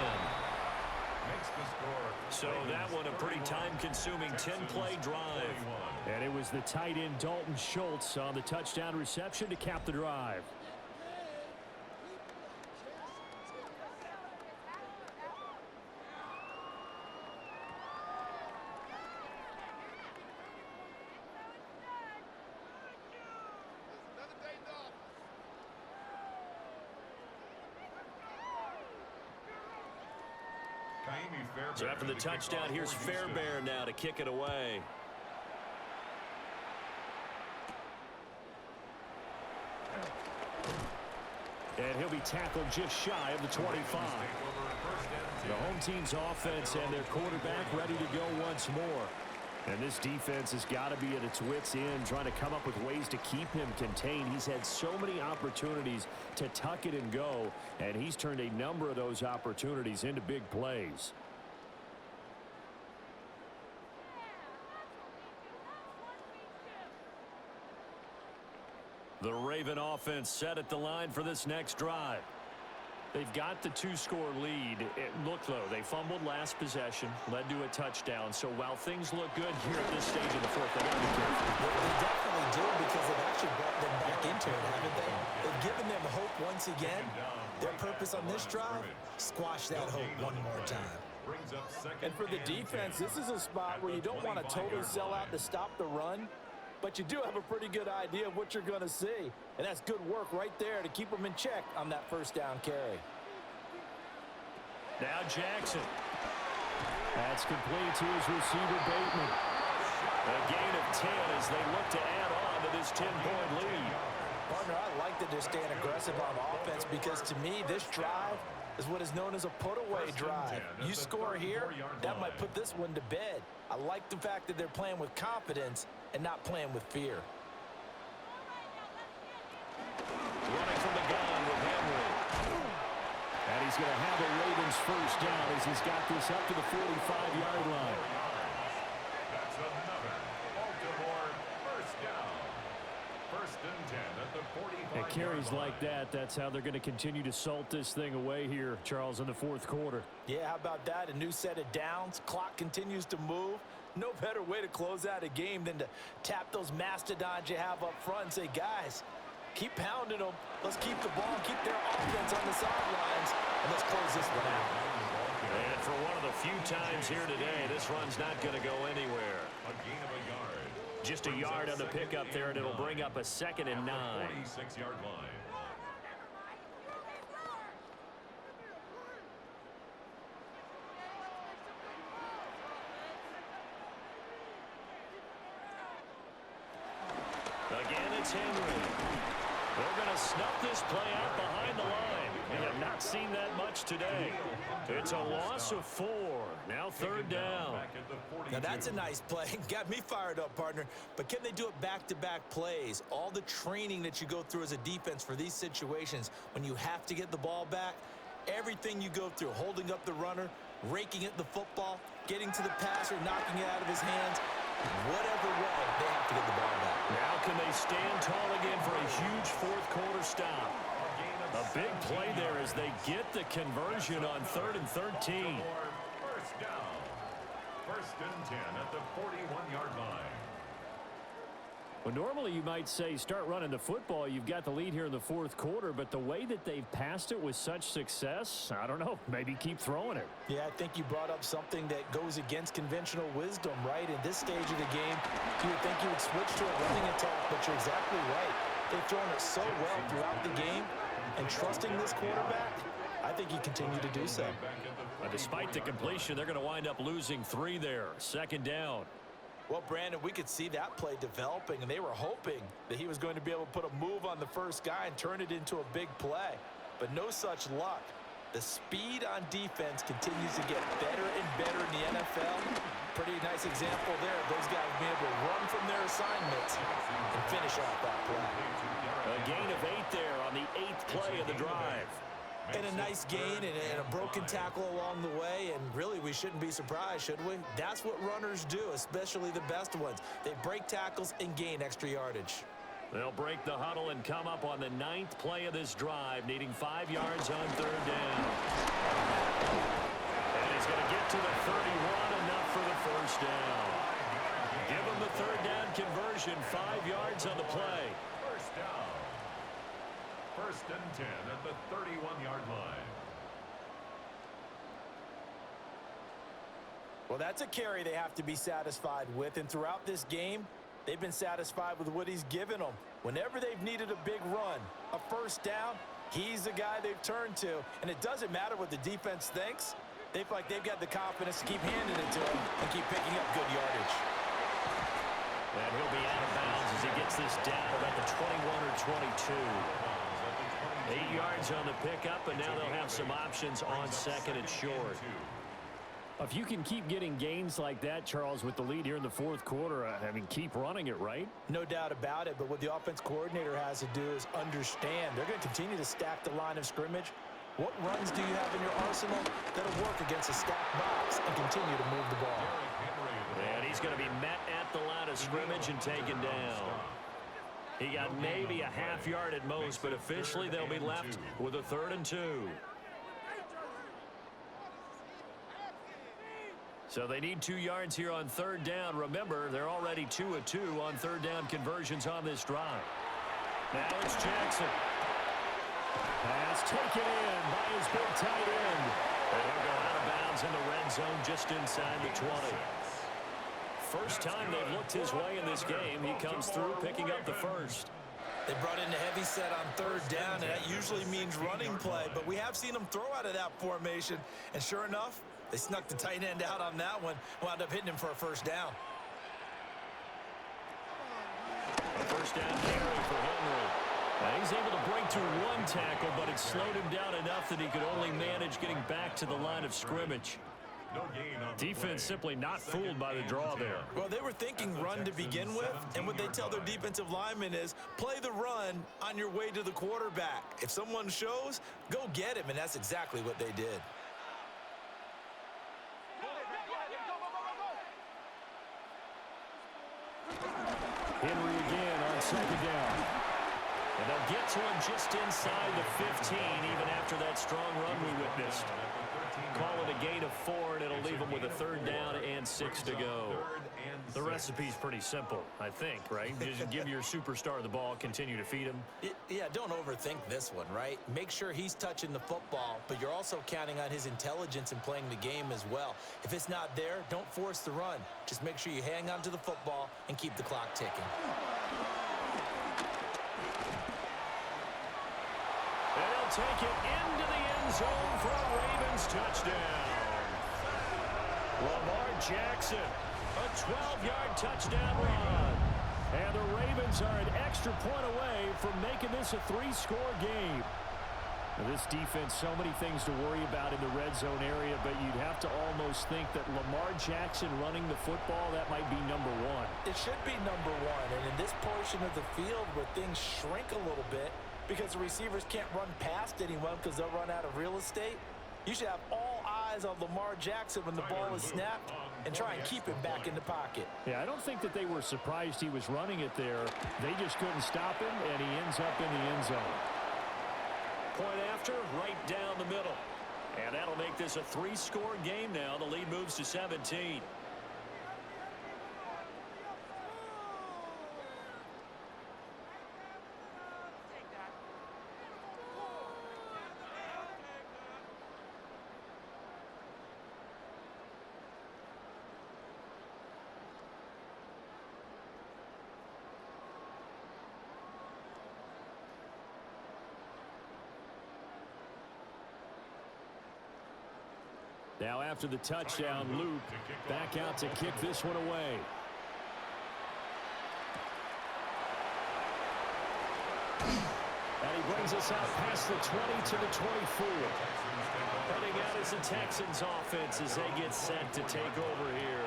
So that one a pretty time-consuming 10-play drive. And it was the tight end Dalton Schultz on the touchdown reception to cap the drive. So after the touchdown, here's Fairbairn now to kick it away. And he'll be tackled just shy of the 25. The home team's offense and their quarterback ready to go once more. And this defense has got to be at its wits' end, trying to come up with ways to keep him contained. He's had so many opportunities to tuck it and go, and he's turned a number of those opportunities into big plays. The Raven offense set at the line for this next drive. They've got the 2-score lead. It looked low. They fumbled last possession, led to a touchdown. So while things look good here at this stage of the fourth, they got to be careful. They definitely do, because they've actually brought them back into it, haven't they? They've given them hope once again. Their purpose on this drive, squash that hope one more time. And for the defense, this is a spot where you don't want to totally sell out to stop the run, but you do have a pretty good idea of what you're going to see. And that's good work right there to keep them in check on that first down carry. Now Jackson. That's complete to his receiver, Bateman. A gain of 10 as they look to add on to this 10-point lead. Partner, I like that they're staying aggressive on offense, because to me, this drive is what is known as a put-away drive. You score here, that might put this one to bed. I like the fact that they're playing with confidence and not playing with fear. Running from the gun with Henry. And he's going to have a Ravens first down as he's got this up to the 45-yard line. That's another Baltimore first down. First and 10 at the 45. At carries like that, that's how they're going to continue to salt this thing away here, Charles, in the fourth quarter. Yeah, how about that? A new set of downs. Clock continues to move. No better way to close out a game than to tap those mastodons you have up front and say, guys, keep pounding them. Let's keep the ball, keep their offense on the sidelines, and let's close this one out. And for one of the few times here today, this run's not going to go anywhere. A gain of a yard. Just a yard on the pickup there, and it'll bring up a 2nd and 9. 46-yard line. Again, it's Henry. They're going to snuff this play out behind the line. We have not seen that much today. It's a loss of 4. Now 3rd down. Now that's a nice play. Got me fired up, partner. But can they do it back-to-back plays? All the training that you go through as a defense for these situations, when you have to get the ball back, everything you go through, holding up the runner, raking at the football, getting to the passer, knocking it out of his hands, whatever way, they have to get the ball back. Now can they stand tall again for a huge fourth-quarter stop? A big play there as they get the conversion on 3rd and 13. First down. First and 10 at the 41-yard line. Well, normally you might say start running the football. You've got the lead here in the fourth quarter, but the way that they've passed it with such success, I don't know, maybe keep throwing it. Yeah, I think you brought up something that goes against conventional wisdom, right? In this stage of the game, you would think you would switch to a running attack, but you're exactly right. They've thrown it so well throughout the game, and trusting this quarterback, I think you continue to do so. Despite the completion, they're going to wind up losing 3 there. 2nd down. Well, Brandon, we could see that play developing, and they were hoping that he was going to be able to put a move on the first guy and turn it into a big play. But no such luck. The speed on defense continues to get better and better in the NFL. Pretty nice example there of those guys being able to run from their assignments and finish off that play. A gain of 8 there on the 8th play of the drive. And a nice gain and a broken tackle along the way, and really we shouldn't be surprised, should we? That's what runners do, especially the best ones. They break tackles and gain extra yardage. They'll break the huddle and come up on the 9th play of this drive, needing 5 yards on 3rd down. And he's going to get to the 31, enough for the first down. Give him the 3rd down conversion, 5 yards on the play. First down. First and 10 at the 31-yard line. Well, that's a carry they have to be satisfied with, and throughout this game, they've been satisfied with what he's given them. Whenever they've needed a big run, a first down, he's the guy they've turned to, and it doesn't matter what the defense thinks. They feel like they've got the confidence to keep handing it to him and keep picking up good yardage. And he'll be out of bounds as he gets this down about the 21 or 22. 8 yards on the pickup, and now they'll have some options on 2nd and short. If you can keep getting gains like that, Charles, with the lead here in the fourth quarter, I mean, keep running it, right? No doubt about it, but what the offense coordinator has to do is understand they're going to continue to stack the line of scrimmage. What runs do you have in your arsenal that'll work against a stacked box and continue to move the ball? And he's going to be met at the line of scrimmage and taken down. He got maybe a half yard at most, but officially they'll be left with a 3rd and 2. So they need 2 yards here on 3rd down. Remember, they're already 2 of 2 on 3rd down conversions on this drive. Now it's Jackson. Pass taken in by his big tight end. And he'll go out of bounds in the red zone just inside the 20. First time they've looked his way in this game. He comes through picking up the first. They brought in the heavy set on 3rd down, and that usually means running play. But we have seen them throw out of that formation. And sure enough, they snuck the tight end out on that one. Wound up hitting him for a 1st down. A 1st down carry for Henry. He's able to break through 1 tackle, but it slowed him down enough that he could only manage getting back to the line of scrimmage. Defense simply not fooled by the draw there. Well, they were thinking run to begin with, and what they tell their defensive linemen is play the run on your way to the quarterback. If someone shows, go get him, and that's exactly what they did. Henry again on 2nd down. And they'll get to him just inside the 15, even after that strong run we witnessed. Call it a gain of 4, and it'll leave them with a 3rd down and 6 to go. The recipe's pretty simple, I think, right? Just give your superstar the ball, continue to feed him. Yeah, don't overthink this one, right? Make sure he's touching the football, but you're also counting on his intelligence in playing the game as well. If it's not there, don't force the run. Just make sure you hang on to the football and keep the clock ticking. And he'll take it into the end zone for a Ravens touchdown. Lamar Jackson, a 12-yard touchdown run. And the Ravens are an extra point away from making this a 3-score game. Now, this defense, so many things to worry about in the red zone area, but you'd have to almost think that Lamar Jackson running the football, that might be number 1. It should be number 1, and in this portion of the field where things shrink a little bit because the receivers can't run past anyone because they'll run out of real estate, you should have all eyes on Lamar Jackson when the ball is snapped and try and keep him back in the pocket. Yeah, I don't think that they were surprised he was running it there. They just couldn't stop him, and he ends up in the end zone. Point after, right down the middle. And that'll make this a 3-score game now. The lead moves to 17. Now after the touchdown, Luke back out to kick this one away. And he brings us out past the 20 to the 24. Heading out is the Texans offense as they get set to take over here.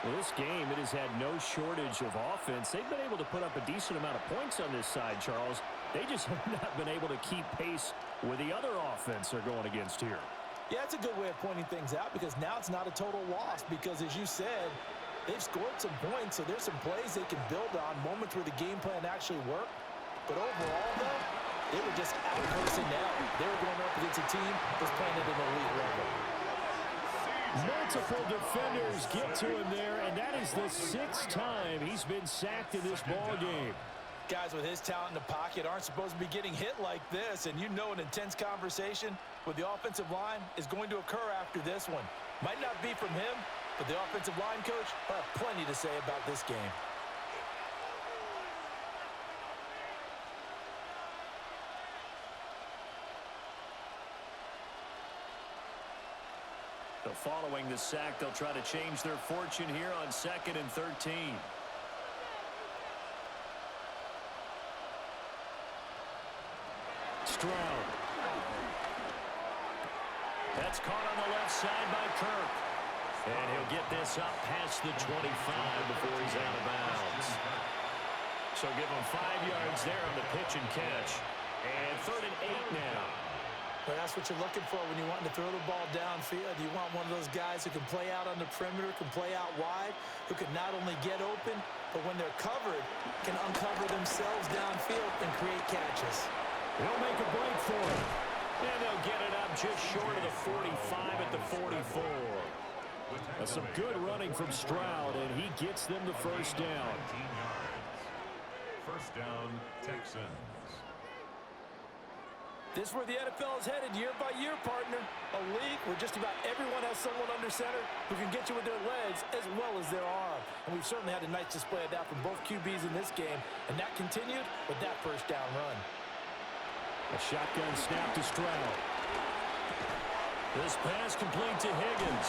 Well, this game, it has had no shortage of offense. They've been able to put up a decent amount of points on this side, Charles. They just have not been able to keep pace with the other offense they're going against here. Yeah, that's a good way of pointing things out because now it's not a total loss because, as you said, they've scored some points, so there's some plays they can build on, moments where the game plan actually worked. But overall, though, they were just out-personnel. They were going up against a team that's playing at an elite level. Multiple defenders get to him there, and that is the 6th time he's been sacked in this ball game. Guys with his talent in the pocket aren't supposed to be getting hit like this, and you know an intense conversation with the offensive line is going to occur after this one. Might not be from him, but the offensive line coach will have plenty to say about this game. So following the sack, they'll try to change their fortune here on 2nd and 13. Stroud. That's caught on the left side by Kirk. And he'll get this up past the 25 before he's out of bounds. So give him 5 yards there on the pitch and catch. And 3rd and 8 now. But that's what you're looking for when you're wanting to throw the ball downfield. You want one of those guys who can play out on the perimeter, can play out wide, who can not only get open, but when they're covered, can uncover themselves downfield and create catches. He'll make a break for it. And they'll get it up just short of the 45 at the 44. That's some good running from Stroud, and he gets them the first down. First down, Texans. This is where the NFL is headed year by year, partner. A league where just about everyone has someone under center who can get you with their legs as well as their arm. And we've certainly had a nice display of that from both QBs in this game, and that continued with that first down run. A shotgun snap to Stroud. This pass complete to Higgins.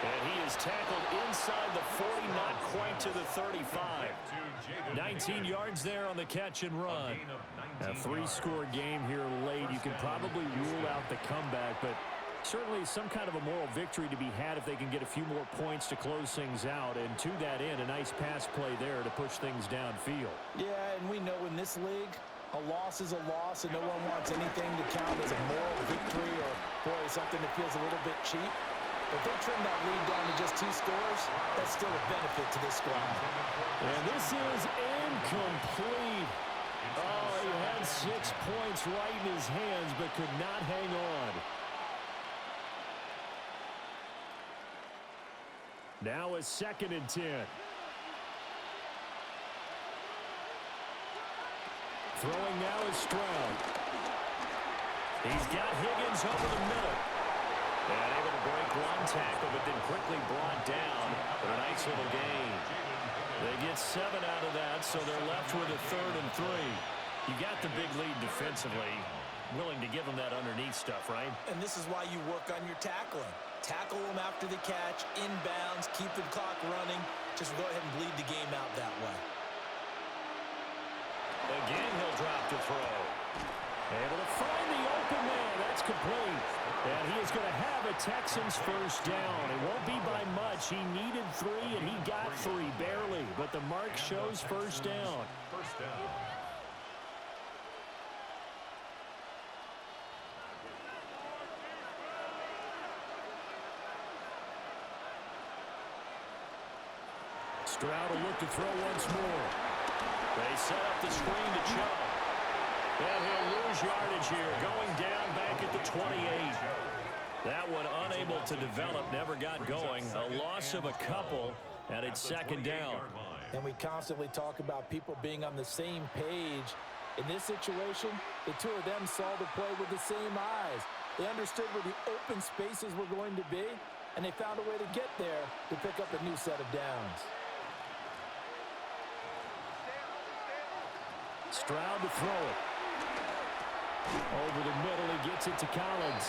And he is tackled inside the 40, not quite to the 35. 19 yards there on the catch and run. A three-score game here late. You can probably rule out the comeback, but certainly some kind of a moral victory to be had if they can get a few more points to close things out. And to that end, a nice pass play there to push things downfield. Yeah, and we know in this league, a loss is a loss, and no one wants anything to count as a moral victory or, boy, something that feels a little bit cheap. If they trim that lead down to just 2 scores, that's still a benefit to this squad. And this is incomplete. Oh, he had 6 points right in his hands, but could not hang on. Now a 2nd and 10. Throwing now is Stroud. He's got Higgins over the middle. And able to break one tackle, but then quickly brought down. But a nice little gain. They get 7 out of that, so they're left with a 3rd and 3. You got the big lead defensively. Willing to give them that underneath stuff, right? And this is why you work on your tackling. Tackle them after the catch, inbounds, keep the clock running. Just go ahead and bleed the game out that way. Again, he'll drop the throw. Able to find the open man. That's complete. And he is going to have a Texans first down. It won't be by much. He needed 3, and he got 3, barely. But the mark shows first down. First down. Stroud will look to throw once more. They set up the screen to Chubb. And he'll lose yardage here, going down back at the 28. That one unable to develop, never got going. A loss of a couple, and it's 2nd down. And we constantly talk about people being on the same page. In this situation, the two of them saw the play with the same eyes. They understood where the open spaces were going to be, and they found a way to get there to pick up a new set of downs. Stroud to throw it. Over the middle, he gets it to Collins.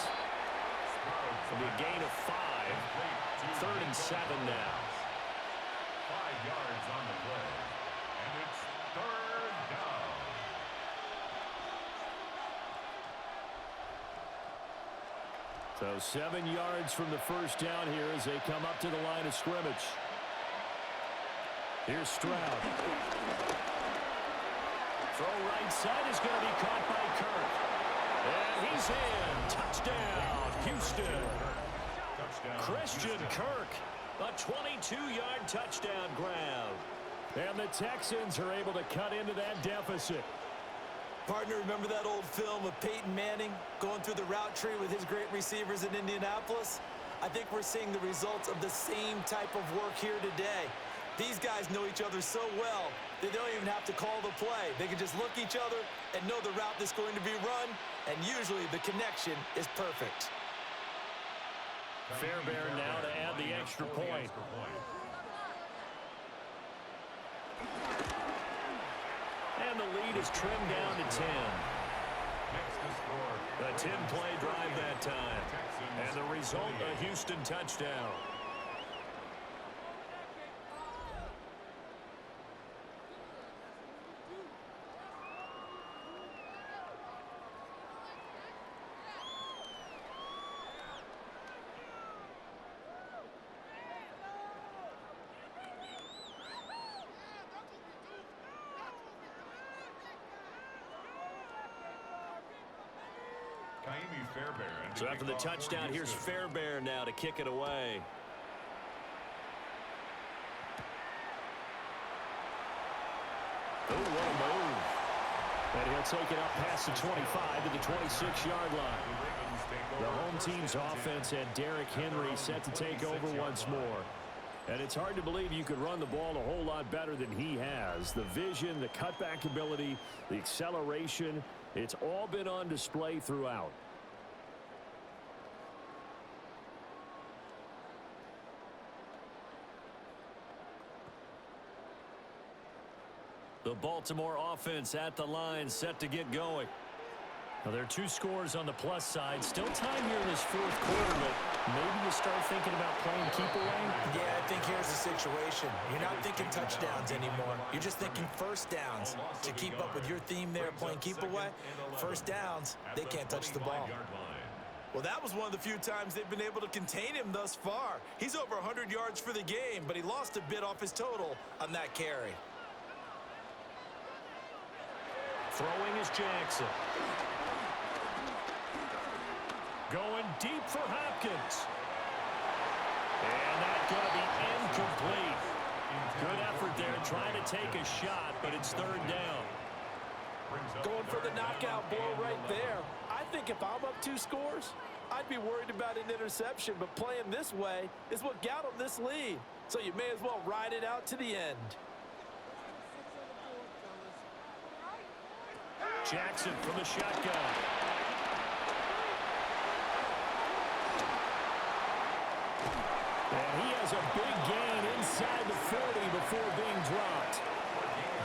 It'll be a gain of 5. 3rd and 7 now. 5 yards on the play. And it's 3rd down. So 7 yards from the first down here as they come up to the line of scrimmage. Here's Stroud. Throw right side is going to be caught by Kirk. And he's in. Touchdown, Houston. Christian Kirk, a 22-yard touchdown grab. And the Texans are able to cut into that deficit. Partner, remember that old film of Peyton Manning going through the route tree with his great receivers in Indianapolis? I think we're seeing the results of the same type of work here today. These guys know each other so well that they don't even have to call the play. They can just look each other and know the route that's going to be run, and usually the connection is perfect. Fairbairn now to add the extra point. And the lead is trimmed down to 10. A 10-play drive that time. And the result, a Houston touchdown. Jamie Fairbairn. So after the touchdown, here's Fairbairn now to kick it away. Oh, what a move. And he'll take it up past the 25 to the 26-yard line. The home team's offense had Derrick Henry set to take over once more. And it's hard to believe you could run the ball a whole lot better than he has. The vision, the cutback ability, the acceleration, it's all been on display throughout. The Baltimore offense at the line, set to get going. Now, there are 2 scores on the plus side. Still time here in this fourth quarter, but maybe you start thinking about playing keep away? Yeah, I think here's the situation. You're not thinking touchdowns anymore. You're just thinking first downs. To keep up with your theme there, playing keep away, first downs, they can't touch the ball. Well, that was one of the few times they've been able to contain him thus far. He's over 100 yards for the game, but he lost a bit off his total on that carry. Throwing is Jackson. Going deep for Hopkins. And that's going to be incomplete. Good effort there trying to take a shot, but it's third down. Going for the knockout blow right there. I think if I'm up 2 scores, I'd be worried about an interception, but playing this way is what got him this lead. So you may as well ride it out to the end. Jackson from the shotgun. And he has a big gain inside the 40 before being dropped.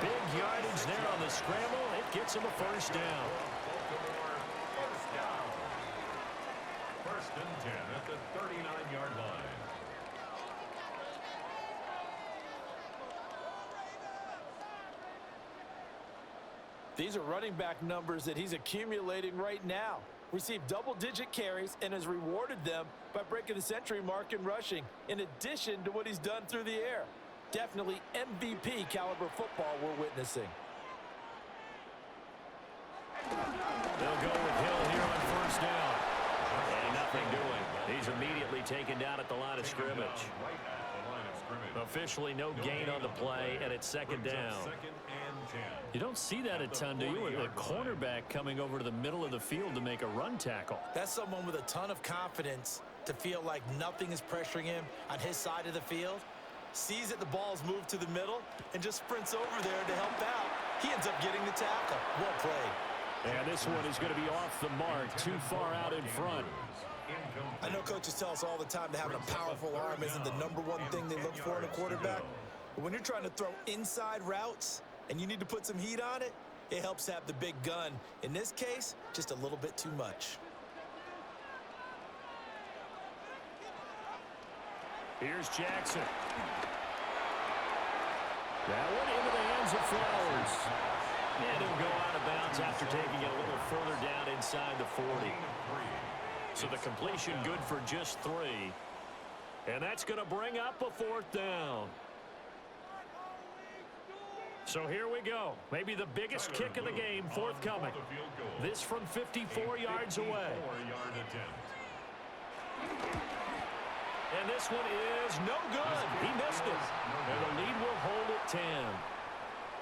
Big yardage there on the scramble. It gets him a first down. First and 10 at the 39-yard line. These are running back numbers that he's accumulating right now. Received double-digit carries and has rewarded them by breaking the century mark in rushing, in addition to what he's done through the air. Definitely MVP caliber football we're witnessing. They'll go with Hill here on first down. And nothing doing. He's immediately taken down at the line of scrimmage. Officially no gain on the play, and it's second down. You don't see that a ton, do you? With a cornerback coming over to the middle of the field to make a run tackle. That's someone with a ton of confidence to feel like nothing is pressuring him on his side of the field. Sees that the ball's moved to the middle and just sprints over there to help out. He ends up getting the tackle. Well played. And this one is going to be off the mark, too far out in front. I know coaches tell us all the time that having a powerful arm isn't the #1 thing they look for in a quarterback. But when you're trying to throw inside routes and you need to put some heat on it, it helps have the big gun. In this case, just a little bit too much. Here's Jackson. That one into the hands of Flowers. And he'll go out of bounds after taking it a little further down inside the 40. So the completion good for just 3. And that's going to bring up a fourth down. So here we go. Maybe the biggest kick of the game forthcoming. This from 54 yards away. And this one is no good. He missed it. And the lead will hold at 10.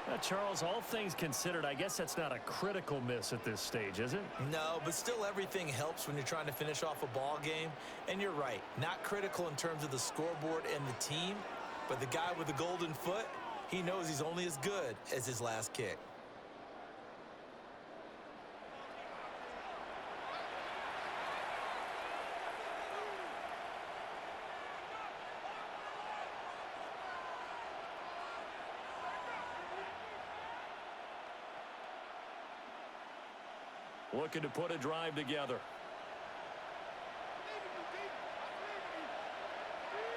Now, Charles, all things considered, I guess that's not a critical miss at this stage, is it? No, but still everything helps when you're trying to finish off a ball game. And you're right, not critical in terms of the scoreboard and the team, but the guy with the golden foot, he knows he's only as good as his last kick. Looking to put a drive together.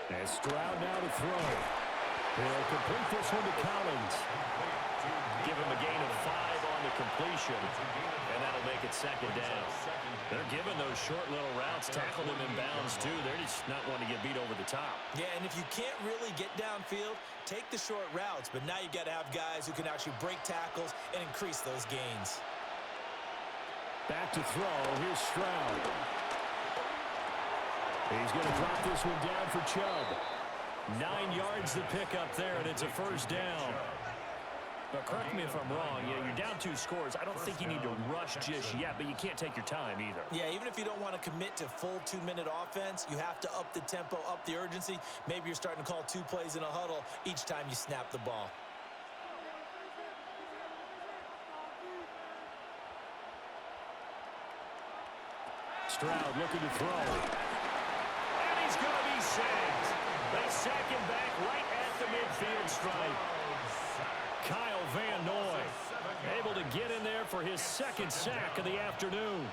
And Stroud now to throw. He'll complete this one to Collins. Give him a gain of 5 on the completion. And that'll make it second down. They're giving those short little routes, tackle them in bounds too. They're just not wanting to get beat over the top. Yeah, and if you can't really get downfield, take the short routes. But now you got to have guys who can actually break tackles and increase those gains. Back to throw. Here's Stroud. He's going to drop this one down for Chubb. 9 yards to pick up there, and it's a first down. But correct me if I'm wrong. Yeah, you're down 2 scores. I don't think you need to rush just yet, but you can't take your time either. Yeah, even if you don't want to commit to full 2-minute offense, you have to up the tempo, up the urgency. Maybe you're starting to call 2 plays in a huddle each time you snap the ball. Stroud looking to throw. And he's going to be sacked. They sack him back right at the midfield stripe. Kyle Van Noy able to get in there for his 2nd sack of the afternoon.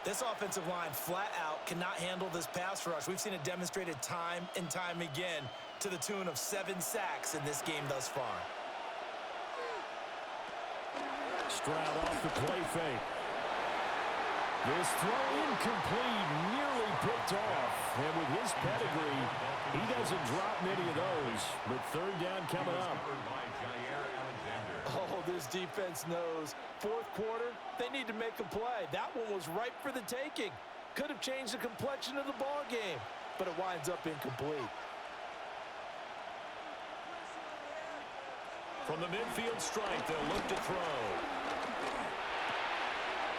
This offensive line flat out cannot handle this pass rush. We've seen it demonstrated time and time again to the tune of 7 sacks in this game thus far. Stroud off the play fake. This throw incomplete, nearly picked off. And with his pedigree, he doesn't drop many of those. But 3rd down coming up. Oh, this defense knows. 4th quarter, they need to make a play. That one was ripe for the taking. Could have changed the complexion of the ball game, but it winds up incomplete. From the midfield stripe, they'll look to throw.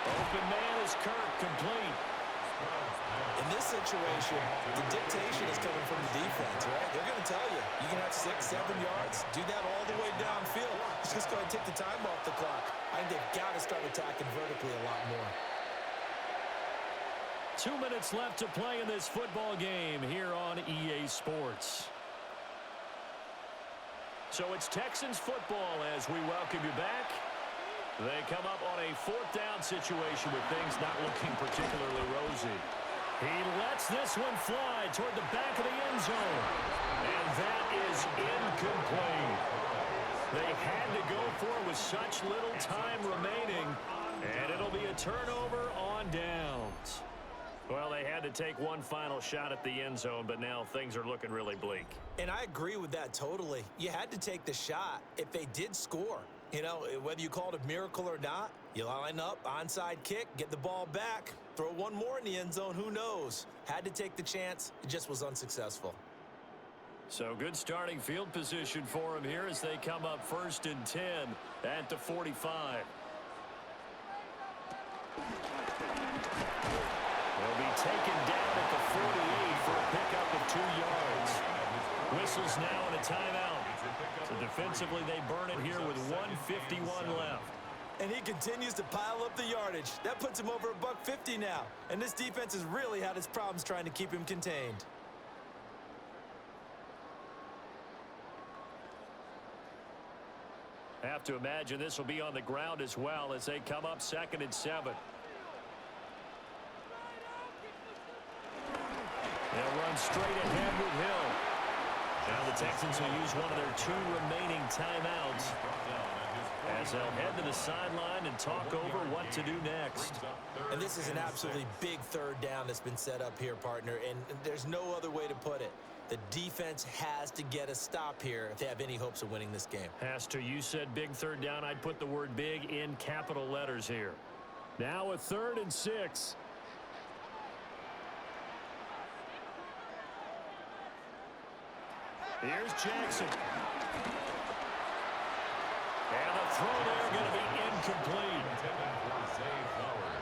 Open man is Kirk, complete. In this situation, the dictation is coming from the defense, right? They're going to tell you, you can have 6, 7 yards, do that all the way downfield. Just go ahead and take the time off the clock. I think they've got to start attacking vertically a lot more. 2 minutes left to play in this football game here on EA Sports. So it's Texans football as we welcome you back. They come up on a 4th down situation with things not looking particularly rosy. He lets this one fly toward the back of the end zone. And that is incomplete. They had to go for it with such little time remaining. And it'll be a turnover on downs. Well, they had to take one final shot at the end zone, but now things are looking really bleak. And I agree with that totally. You had to take the shot if they did score. You know, whether you call it a miracle or not, you line up, onside kick, get the ball back, throw one more in the end zone, who knows? Had to take the chance, it just was unsuccessful. So good starting field position for him here as they come up 1st and 10 at the 45. They'll be taken down at the 48 for a pickup of 2 yards. Whistles now and a timeout. So defensively, they burn it here with 1:51 left. And he continues to pile up the yardage. That puts him over $150 now. And this defense has really had its problems trying to keep him contained. Have to imagine this will be on the ground as well as they come up 2nd and 7. They'll run straight ahead with Hill. Now the Texans will use one of their 2 remaining timeouts as they'll head to the sideline and talk over what to do next. And this is an absolutely big 3rd down that's been set up here, partner, and there's no other way to put it. The defense has to get a stop here if they have any hopes of winning this game. Has to. You said big 3rd down. I'd put the word big in capital letters here. Now a 3rd and 6. Here's Jackson. And the throw there going to be incomplete.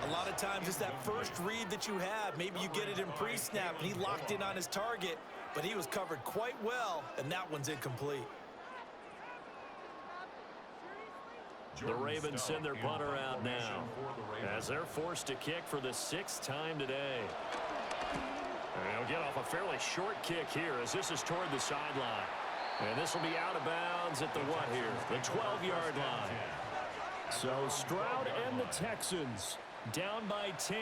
A lot of times it's that first read that you have. Maybe you get it in pre-snap, and he locked in on his target, but he was covered quite well, and that one's incomplete. The Ravens send their punter out now as they're forced to kick for the 6th time today. And they'll get off a fairly short kick here as this is toward the sideline. And this will be out of bounds at the what here? The 12-yard line. So Stroud and the Texans down by 10.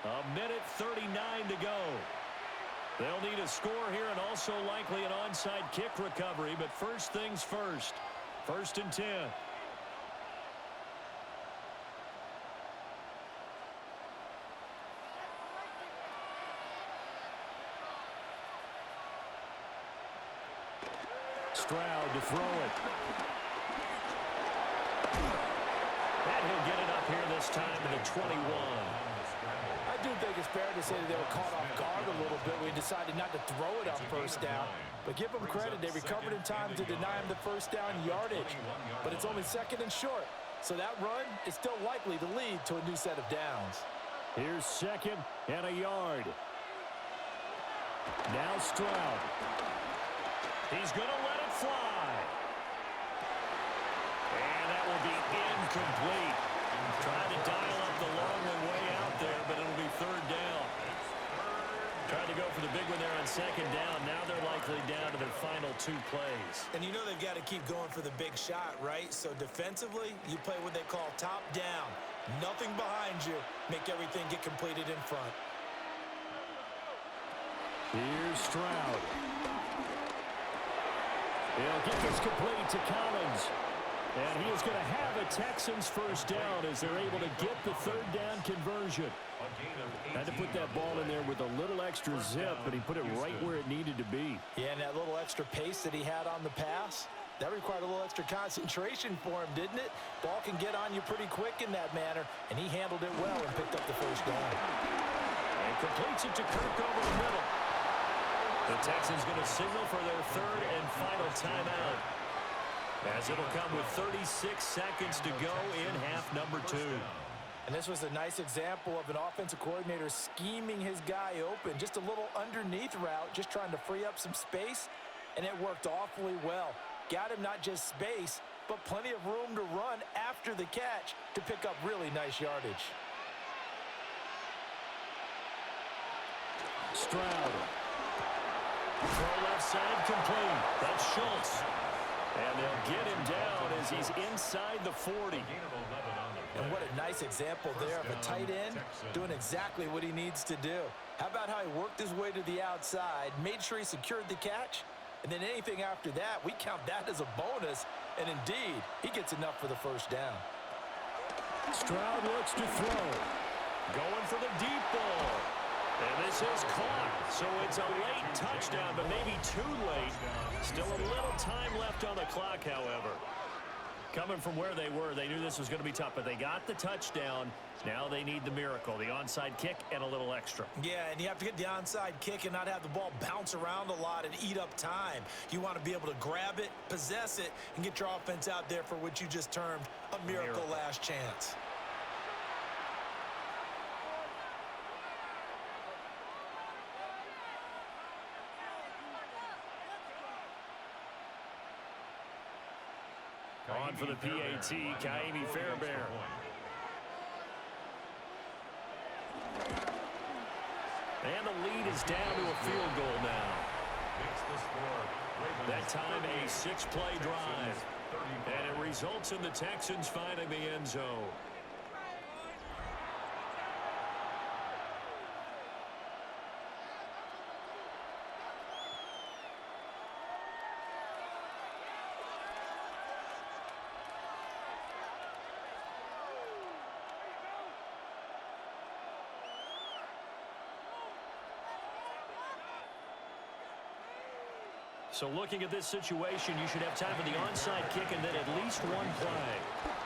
1:39 to go. They'll need a score here and also likely an onside kick recovery. But first things first. 1st and 10. Stroud to throw it. And he'll get it up here this time to the 21. I do think it's fair to say that they were caught off guard a little bit. We decided not to throw it on first down. But give them credit. They recovered in time to deny him the first down yardage. But it's only second and short. So that run is still likely to lead to a new set of downs. Here's second and a yard. Now Stroud. He's going to let it fly. And that will be incomplete. Trying to dial up the long one way out there, but it'll be third down. Trying to go for the big one there on second down. Now they're likely down to their final 2 plays. And you know they've got to keep going for the big shot, right? So defensively, you play what they call top down. Nothing behind you. Make everything get completed in front. Here's Stroud. He'll get this complete to Collins. And he is going to have a Texans first down as they're able to get the third down conversion. Had to put that ball in there with a little extra zip, but he put it right where it needed to be. Yeah, and that little extra pace that he had on the pass, that required a little extra concentration for him, didn't it? Ball can get on you pretty quick in that manner, and he handled it well and picked up the first down. And completes it to Kirk over the middle. The Texans going to signal for their third and final timeout, as it'll come with 36 seconds to go in half number 2. And this was a nice example of an offensive coordinator scheming his guy open. Just a little underneath route, just trying to free up some space, and it worked awfully well. Got him not just space, but plenty of room to run after the catch to pick up really nice yardage. Stroud. Throw left side complete. That's Schultz. And they'll get him down as he's inside the 40. And what a nice example there of a tight end doing exactly what he needs to do. How about how he worked his way to the outside, made sure he secured the catch, and then anything after that, we count that as a bonus. And indeed, he gets enough for the first down. Stroud looks to throw. Going for the deep ball. And this is caught. So it's a late touchdown, but maybe too late. Still a little time left on the clock, however. Coming from where they were, they knew this was going to be tough, but they got the touchdown. Now they need the miracle, the onside kick and a little extra. Yeah, and you have to get the onside kick and not have the ball bounce around a lot and eat up time. You want to be able to grab it, possess it, and get your offense out there for what you just termed a miracle last chance. On for the PAT, Kaimi Fairbairn. And the lead is down to a field goal now. That time a 6-play drive. And it results in the Texans finding the end zone. So looking at this situation, you should have time for the onside kick and then at least one play.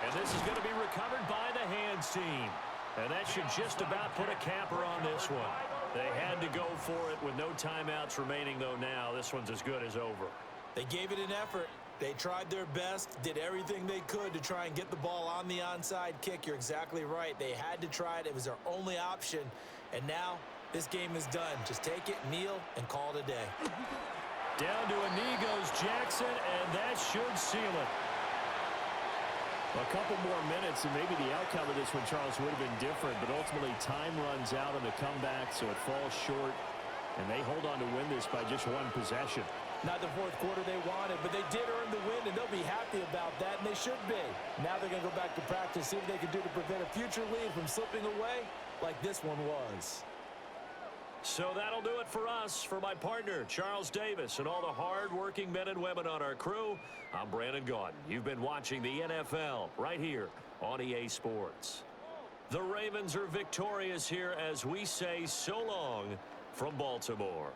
And this is going to be recovered by the hands team. And that should just about put a capper on this one. They had to go for it with no timeouts remaining, though now. This one's as good as over. They gave it an effort. They tried their best, did everything they could to try and get the ball on the onside kick. You're exactly right. They had to try it. It was their only option. And now this game is done. Just take it, kneel, and call it a day. Down to a knee goes Jackson, and that should seal it. A couple more minutes, and maybe the outcome of this one, Charles, would have been different, but ultimately time runs out on the comeback, so it falls short, and they hold on to win this by just one possession. Not the fourth quarter they wanted, but they did earn the win, and they'll be happy about that, and they should be. Now they're going to go back to practice, see what they can do to prevent a future lead from slipping away like this one was. So that'll do it for us. For my partner, Charles Davis, and all the hard-working men and women on our crew, I'm Brandon Gaudin. You've been watching the NFL right here on EA Sports. The Ravens are victorious here as we say so long from Baltimore.